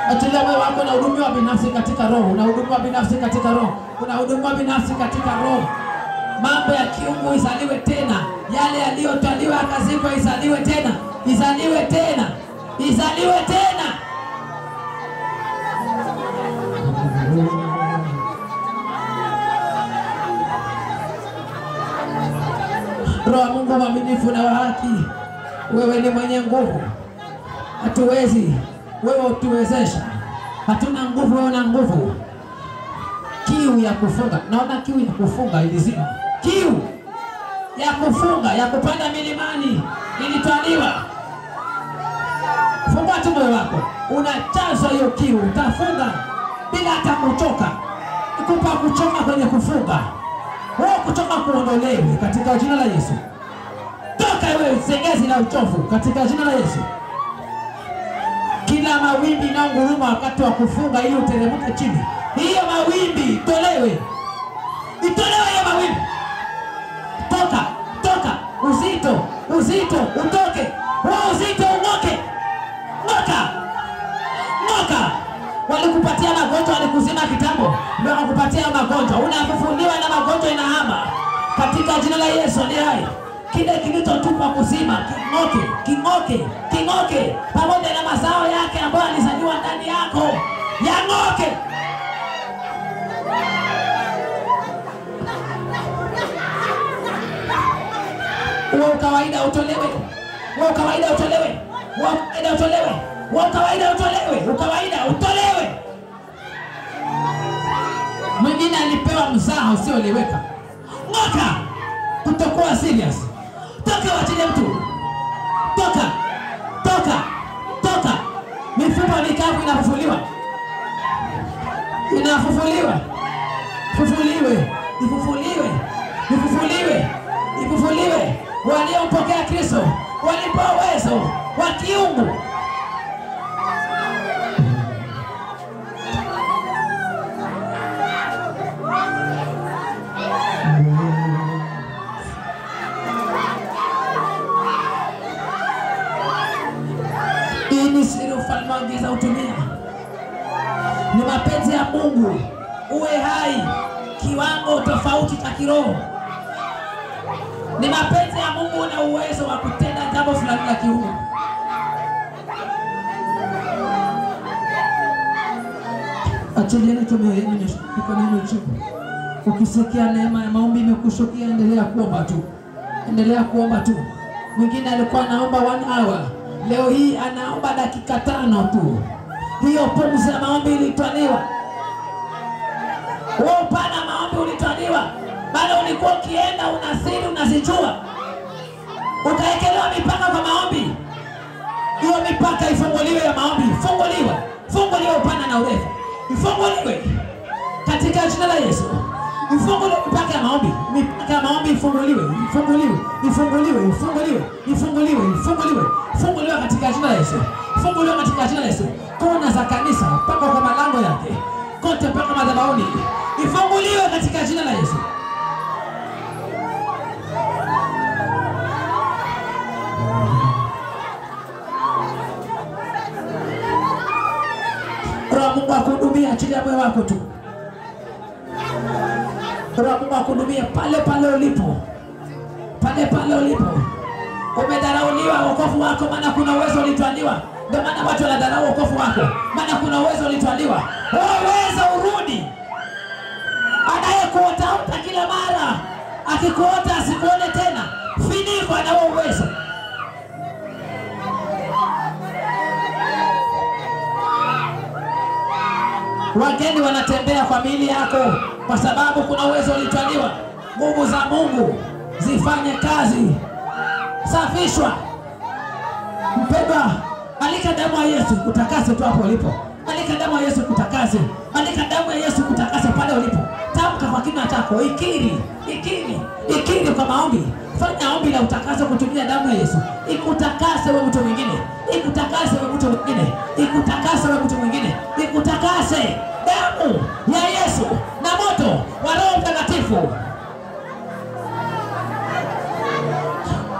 Achilia moyo wako na hudumiwa binafsi katika roho. Unahudumiwa binafsi katika roho. Unahudumiwa binafsi katika roho. Mambo ya kiungu izaliwe tena. Yale yaliyotwaliwa akazikwa izaliwe tena. Izaliwe tena. Izaliwe tena. Roho Mungu mwaminifu na wa haki. Wewe ni mwenye nguvu. Hatuwezi. Wewe utuwezesha. Hatuna nguvu, wewe una nguvu. Kiu ya kufunga. Naona kiu ya kufunga ilizima. Kiu ya kufunga, ya kupanda milimani ilitwaliwa. Funga tu moyo wako. Unachaza hiyo kiu. Utafunga bila hata kuchoka. Ikupa kuchoka kwenye kufunga. Wewe kuchoka kuondolewe katika jina la Yesu. Toka wewe sengezi na uchovu katika jina la Yesu. Kila mawimbi na nguruma wakati wa kufunga ili uteremke chini. Hiyo mawimbi itolewe. Itolewe hiyo mawimbi. Toka. Uzito utoke. Wewe uzito unoke. Noka. Walikupatia magonjwa, walikuzima kitambo. Ndio wakupatia magonjwa. Unafufuliwa na magonjwa inahama. Katika jina la Yesu aliye hai. Kile kilichotupa kuzima king'oke pamoja na mazao yake ambayo alizaliwa ndani yako yang'oke. Uwe kawaida utolewe. Ukawaida utolewe. Mwingine alipewa mzaha usioeleweka. Ng'oka. Kutokuwa serious. Toka wachilie mtu. Toka. Mifupa mikavu inafufuliwa. Ifufuliwe. Waliompokea Kristo walipewa uwezo wa kiungu. Giza utumia. Ni mapenzi ya Mungu uwe hai kiwango tofauti cha kiroho. Ni mapenzi ya Mungu na uwezo wa kutenda jambo fulani la kiungu. Achilieni tu moyo wenu kwa neno chungu. Ukisikia neema ya maombi imekushukia, endelea kuomba tu. Mwingine alikuwa anaomba 1 hour. leo hii anaomba dakika 5 tu. Hiyo pumzi ya maombi ilitwaliwa. Wewe upana maombi ulitwaliwa. Bado ulikuwa ukienda unasiri unazijua. Ukaekelewa mipaka kwa maombi. Hiyo mipaka ifunguliwe ya maombi. Funguliwe. Funguliwe upana na urefu. Ifunguliwe. Katika jina la Yesu. Ifunguliwe mipaka ya maombi. Mipaka ya maombi ifunguliwe. Ifunguliwe. Ifunguliwe. Ifunguliwe. Ifunguliwe. Ifunguliwe. Funguliwe katika jina la Yesu. Funguliwe katika jina la Yesu. Kona za kanisa mpaka kwa malango yake. Kote mpaka madhabahuni. Ifunguliwe katika jina la Yesu. Roho Mungu akuhudumia, achilia moyo wako tu. Roho Mungu akuhudumia pale pale ulipo. Pale pale ulipo. Umedharauliwa wokovu wako maana kuna uwezo ulitwaliwa. Ndio maana watu wanadharau wokovu wako. Maana kuna uwezo ulitwaliwa. Uwezo urudi. Anayekuota kila mara akikuota asikuone tena. Finiko ana uwezo. Wageni wanatembea kwa miili yako kwa sababu kuna uwezo ulitwaliwa. Nguvu za Mungu zifanye kazi. Safishwa. Mpendwa, alika damu ya Yesu kutakase tu hapo ulipo. Alika damu ya Yesu kutakase. Alika damu ya Yesu kutakase pale ulipo. Tamka kwa kinywa chako, ikiri, ikiri, ikiri kwa maombi. Fanya ombi la utakaso kutumia damu ya Yesu. Ikutakase wewe mtu mwingine. Ikutakase wewe mtu mwingine. Ikutakase wewe mtu mwingine. Ikutakase. Damu ya Yesu na moto wa Roho Mtakatifu.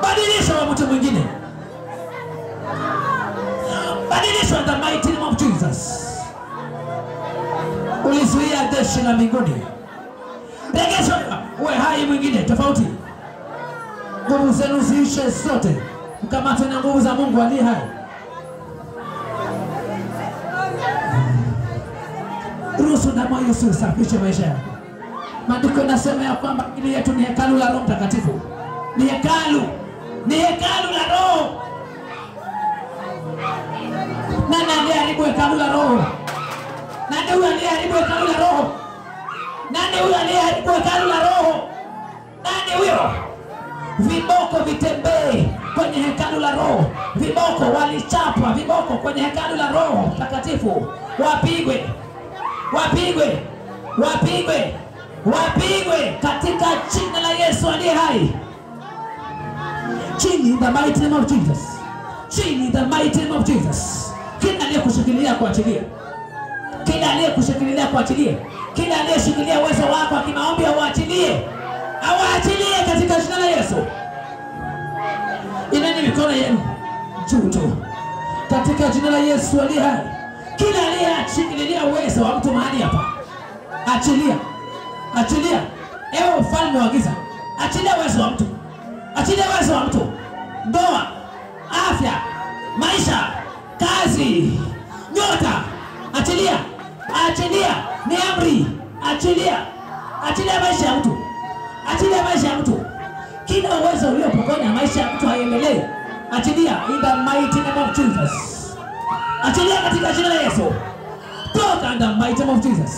Badilisha wewe mtu mwingine. Badilisha the mighty name of Jesus. Ulizuia jeshi la mbinguni. Regesha uwe hai mwingine tofauti. Nguvu zenu ziishe zote. Mkamatwe na nguvu za Mungu aliye hai. Ruhusu damu ya Yesu isafishe maisha yako. Maandiko yanasema ya kwamba ili yetu ni hekalu la Roho Mtakatifu. Ni hekalu. Ni hekalu la Roho. Nani aliyeharibu hekalu la Roho? Nani huyo aliyeharibu hekalu la Roho? Nani huyo aliyeharibu hekalu la Roho? Nani huyo? Viboko vitembee kwenye hekalu la Roho. Viboko walichapwa, viboko kwenye hekalu la Roho Mtakatifu. Wapigwe. Wapigwe. Wapigwe. Wapigwe katika jina la Yesu aliye hai. Chini the mighty name of Jesus. Chini the mighty name of Jesus. Kila aliyekushikilia kuachilia. Kila aliyekushikilia kuachilia. Kila aliyeshikilia uwezo wako akimaombi auachilie. Auachilie katika jina la Yesu. Ineni mikono yenu juu tu. Katika jina la Yesu aliye hai. Kila aliyeshikilia uwezo wa mtu mahali hapa. Achilia. Achilia. Ewe ufalme wa giza. Achilia uwezo wa mtu. Achilia uwezo wa mtu. Ndoa, afya, maisha, kazi, nyota. Achilia. Achilia. Ni amri. Achilia. Achilia maisha ya mtu. Achilia maisha ya mtu. Kila uwezo uliopokonya maisha ya mtu haiendelee. Achilia in the mighty name of Jesus. Achilia katika jina la Yesu. Toka in the mighty name of Jesus.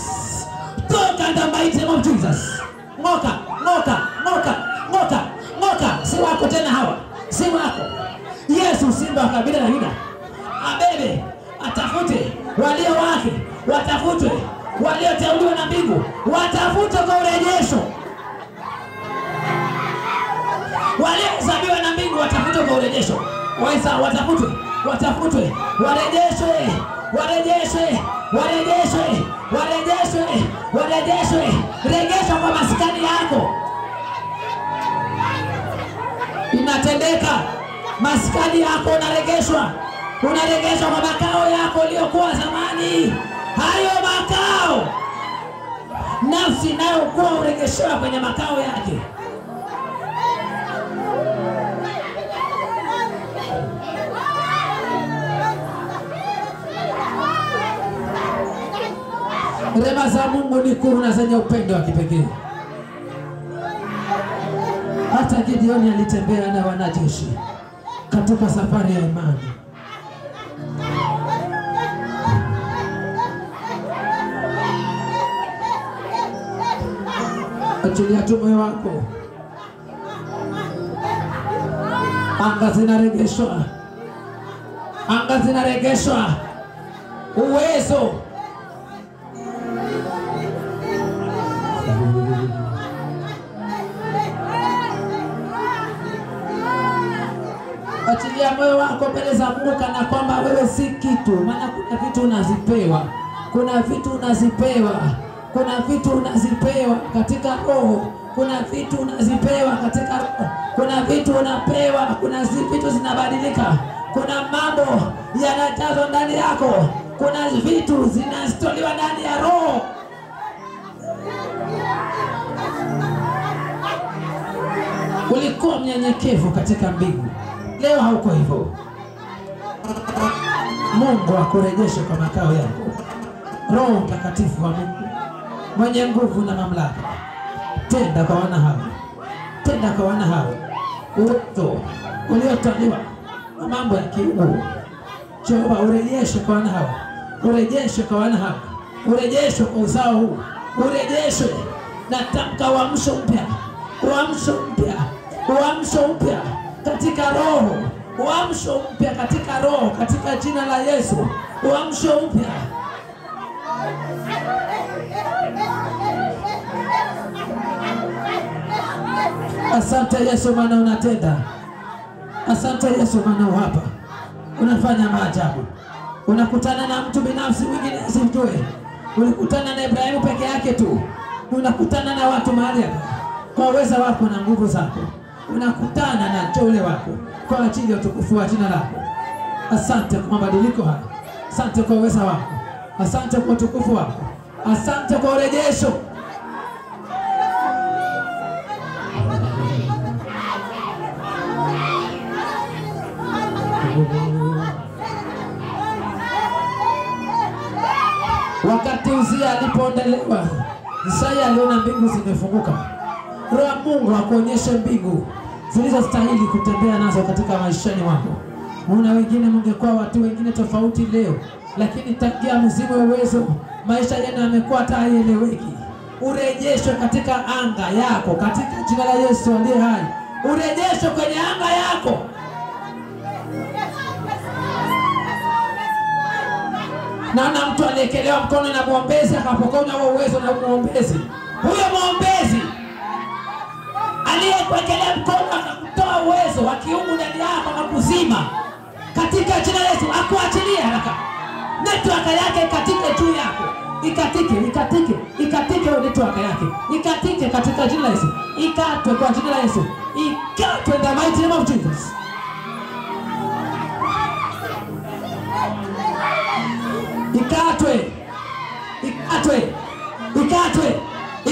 Toka in the mighty name of Jesus. Ngoka, ngoka, ngoka, ngoka, ngoka. Si wako tena hawa. Si wako. Yesu simba wa kabila la Yuda. Abebe, atafute walio wake, watafutwe. Walioteuliwa na mbingu, watafutwe kwa urejesho. Waliohesabiwa na mbingu watafutwe kwa urejesho. Waisa watafutwe, watafutwe, warejeshwe, warejeshwe, warejeshwe, warejeshwe, warejeshwe. Rejesha kwa maskani yako. Inatendeka. Maskani yako unaregeshwa. Unaregeshwa kwa makao yako iliyokuwa zamani. Hayo makao. Nafsi nayo kuwa uregeshewa kwenye makao yake. Rema za Mungu ni kuu na zenye upendo wa kipekee. Hata Gideoni alitembea na wanajeshi katika safari ya imani. Achilia tu moyo wako. Anga zinaregeshwa. Anga zinaregeshwa. Uwezo. Achilia moyo wako mbele za Mungu kana kwamba wewe si kitu. Maana kuna vitu unazipewa. Kuna vitu unazipewa. Kuna vitu unazipewa katika roho. Kuna vitu unazipewa katika roho. Kuna vitu unapewa. Kuna vitu zinabadilika. Kuna mambo yanajazwa ndani yako. Kuna vitu zinastoliwa ndani ya roho. Ulikuwa mnyenyekevu katika mbingu. Leo hauko hivyo. Mungu akurejeshe kwa makao yako. Roho Mtakatifu wa Mungu mwenye nguvu na mamlaka, tenda kwa wana hawa. Tenda kwa wana hawa. Uwezo uliotaliwa na mambo ya kiungu. Jehova, urejeshe kwa wana hawa. Urejeshe kwa wana hawa. Urejeshe kwa uzao huu. Urejeshe. Natamka uamsho mpya. Uamsho mpya. Uamsho mpya katika roho. Uamsho mpya katika roho, katika jina la Yesu. Uamsho mpya. Asante Yesu maana unatenda. Asante Yesu maana hapa unafanya maajabu. Unakutana na mtu binafsi mwingine asimjue. Ulikutana na Ibrahimu peke yake tu. Unakutana na watu mahali hapa kwa uweza wako na nguvu zako. Unakutana na teule wako kwa ajili ya utukufu wa jina lako. Asante kwa mabadiliko haya. Asante kwa uweza wako. Asante kwa utukufu wako. Asante kwa urejesho. Wakati Uzia alipoondelewa, Isaya aliona mbingu zimefunguka. Roho ya Mungu akuonyeshe mbingu zilizostahili kutembea nazo katika maishani mwako. Muna wengine mngekuwa watu wengine tofauti leo, lakini tangia mzimu wa uwezo maisha yenu yamekuwa hataeleweki. Urejeshwe katika anga yako katika jina la Yesu aliye hai. Urejeshwe kwenye anga yako. Naona mtu aliyekelewa mkono na muombezi akapokonywa huo uwezo na muombezi. Huyo muombezi aliyekuwekelea mkono akakutoa uwezo wa kiungu ndani yako akakuzima. Katika jina la Yesu akuachilie haraka. Network yake ikatike juu yako. Ikatike network yake. Ikatike katika jina la Yesu. Ikatwe kwa jina la Yesu. Ikatwe in the mighty name of Jesus.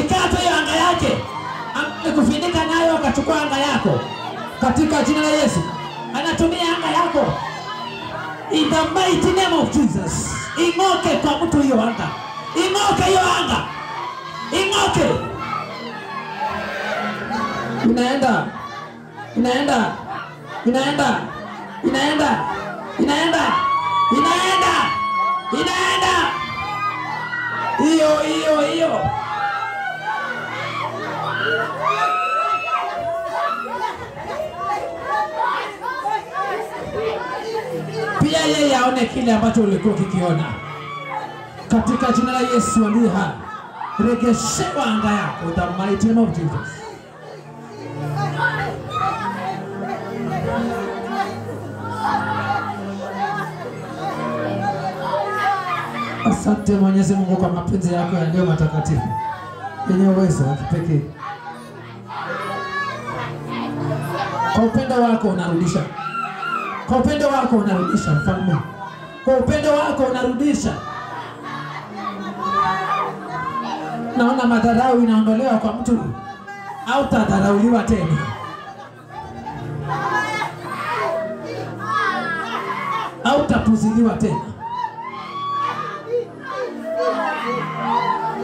Ikatwe hiyo anga yake. Amekufunika nayo akachukua anga yako. Katika jina la Yesu. Anatumia anga yako. In the mighty name of Jesus. Ing'oke kwa mtu hiyo anga. Ing'oke hiyo anga. Ing'oke. Inaenda. Hiyo. Pia yeye aone kile ambacho ulikuwa ukikiona. Katika jina la Yesu aliye hai. Rejeshewa anga yako. The mighty name of Jesus. Asante Mwenyezi Mungu kwa mapenzi yako yaliyo matakatifu yenye uwezo wa kipekee. Kwa upendo wako unarudisha. Kwa upendo wako unarudisha mfalme. Kwa upendo wako unarudisha. Naona madharau inaondolewa kwa mtu. Au tadharauliwa tena. Au tapuziliwa tena.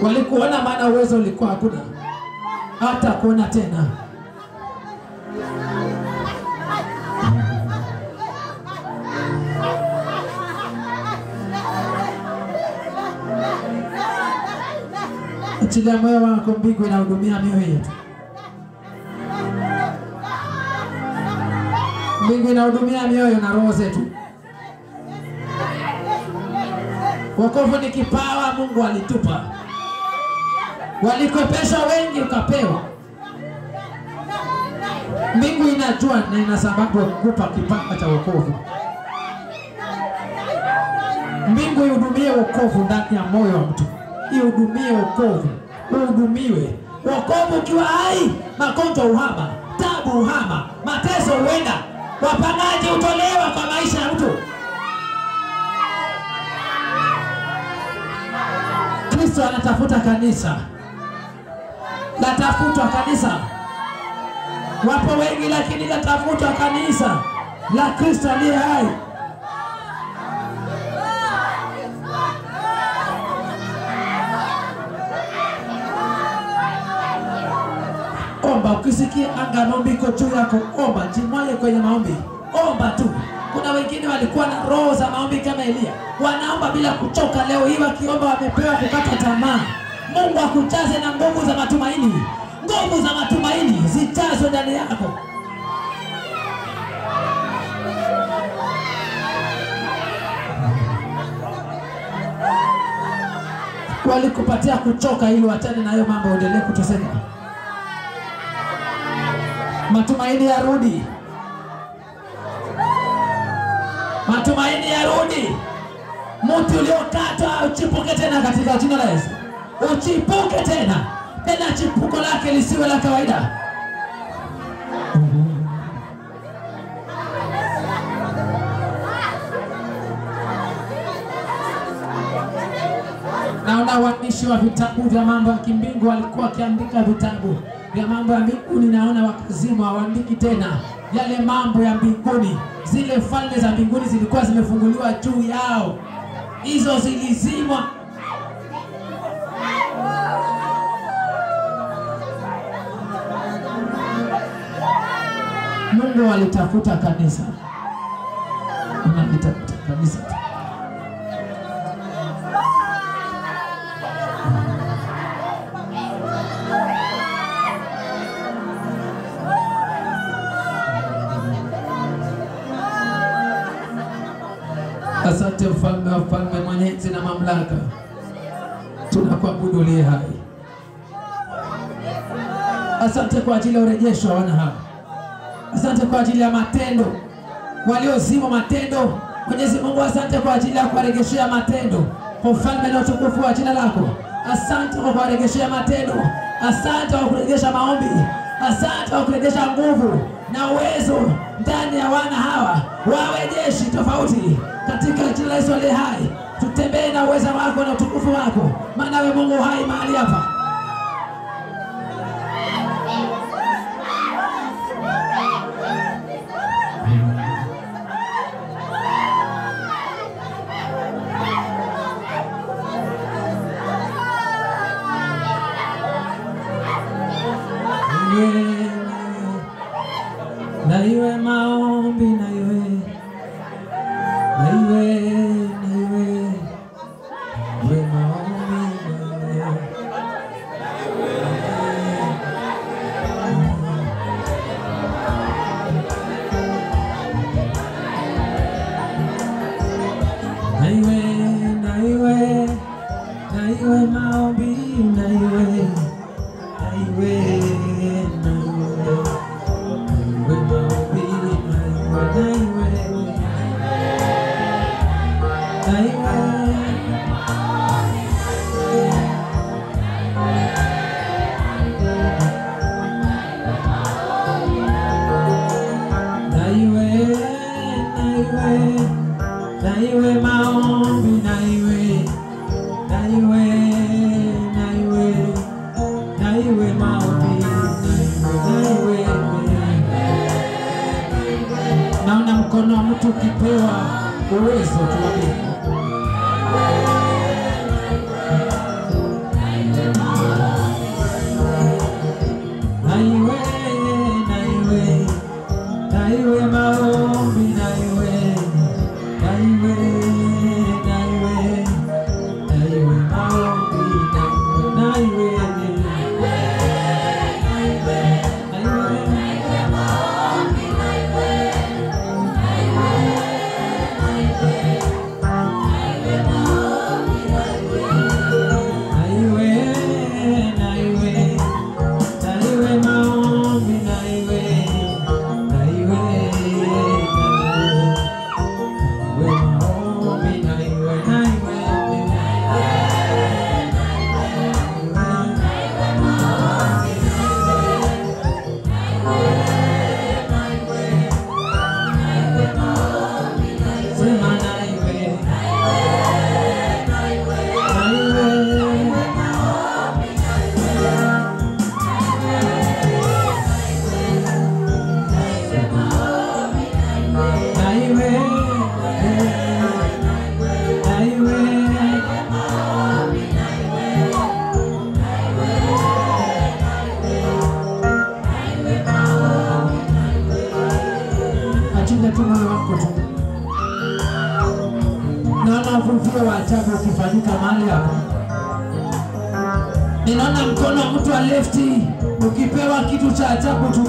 Walikuona maana uwezo ulikuwa hakuna. Hata kuona tena. Achilia moyo wako, mbingu inahudumia mioyo yetu. Mbingu inahudumia mioyo na roho zetu. Wokovu ni kipawa Mungu alitupa. Walikopesha wengi ukapewa. Mbingu inajua na ina sababu ya kukupa kipawa cha wokovu. Mbingu ihudumie wokovu ndani ya moyo wa mtu. Ihudumie wokovu. Uhudumiwe. Wokovu ukiwa hai, magonjwa uhama, tabu uhama, mateso huenda, wapangaji utolewa kwa maisha ya mtu. Kristo anatafuta kanisa. Latafutwa kanisa. Wapo wengi lakini latafutwa kanisa la Kristo aliye hai. Omba, ukisikia anga maombi iko juu yako, omba, jimwaye kwenye maombi. Omba tu. Kuna wengine walikuwa na roho za maombi kama Elia. Wanaomba bila kuchoka, leo hii wakiomba wamepewa kukata tamaa. Mungu akujaze na nguvu za matumaini. Nguvu za matumaini zijazwe ndani yako. Walikupatia kuchoka ili wachane na hayo mambo, endelee kuteseka. Matumaini yarudi. Matumaini yarudi. Mti uliokatwa uchipuke tena katika jina la Yesu. Uchipuke tena. Tena chipuko lake lisiwe la kawaida. Naona waandishi wa vitabu vya mambo ya kimbingu walikuwa wakiandika vitabu vya mambo ya mbinguni. Naona wakazimu hawaandiki tena yale mambo ya mbinguni. Zile falme za mbinguni zilikuwa zimefunguliwa juu yao, hizo zilizimwa. Mungu alitafuta kanisa. Unalitafuta kanisa. Asante mfalme wa falme, mwenyezi na mamlaka. Tunakuabudu uliye hai. Asante kwa ajili ya urejesho wa wana hawa. Asante kwa ajili ya matendo waliozima matendo. Mwenyezi Mungu, asante kwa ajili ya kuwarejeshea matendo kwa ufalme na utukufu wa jina lako. Asante kwa kuwarejeshea matendo. Asante kwa kurejesha maombi. Asante kwa kurejesha nguvu na uwezo ndani ya wana hawa. Wawe jeshi tofauti katika jina la Yesu aliye hai. Tutembee na uwezo wako na utukufu wako, maana wewe Mungu hai mahali hapa. Na iwe maombi, na iwe maombi, naona mkono wa mtu ukipewa uwezo tuwabie. Na iwe maombi, na iwe maombi, na iwe uvuvio wa ajabu ukifanyika mahali hapa. Ninaona mkono wa mtu wa lefti ukipewa kitu cha ajabu tu.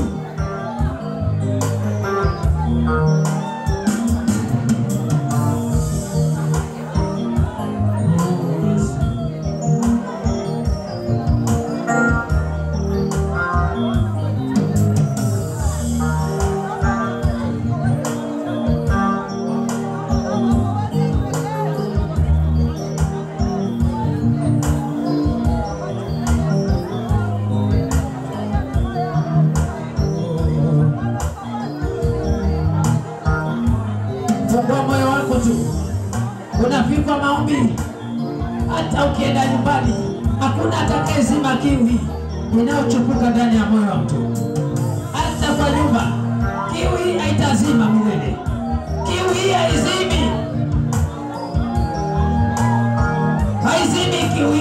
Fungua moyo wako tu. Unafikwa maombi. Hata ukienda nyumbani hakuna atakayezima kiu inayochupuka ndani ya moyo wa mtu. Hata kwa nyumba kiu haitazima milele. Kiu haizimi. Haizimi kiu.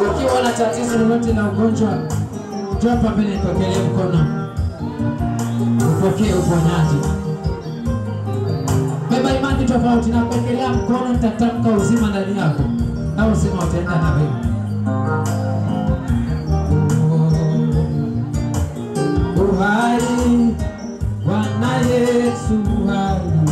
Ukiwa na tatizo lolote la ugonjwa, njoo hapa mbele nikuwekelee mkono. Upokee uponyaji. Beba imani tofauti na kuwekelea mkono, nitatamka uzima ndani yako. Na uzima utaenda na wewe. Uhai, Bwana Yesu uhai.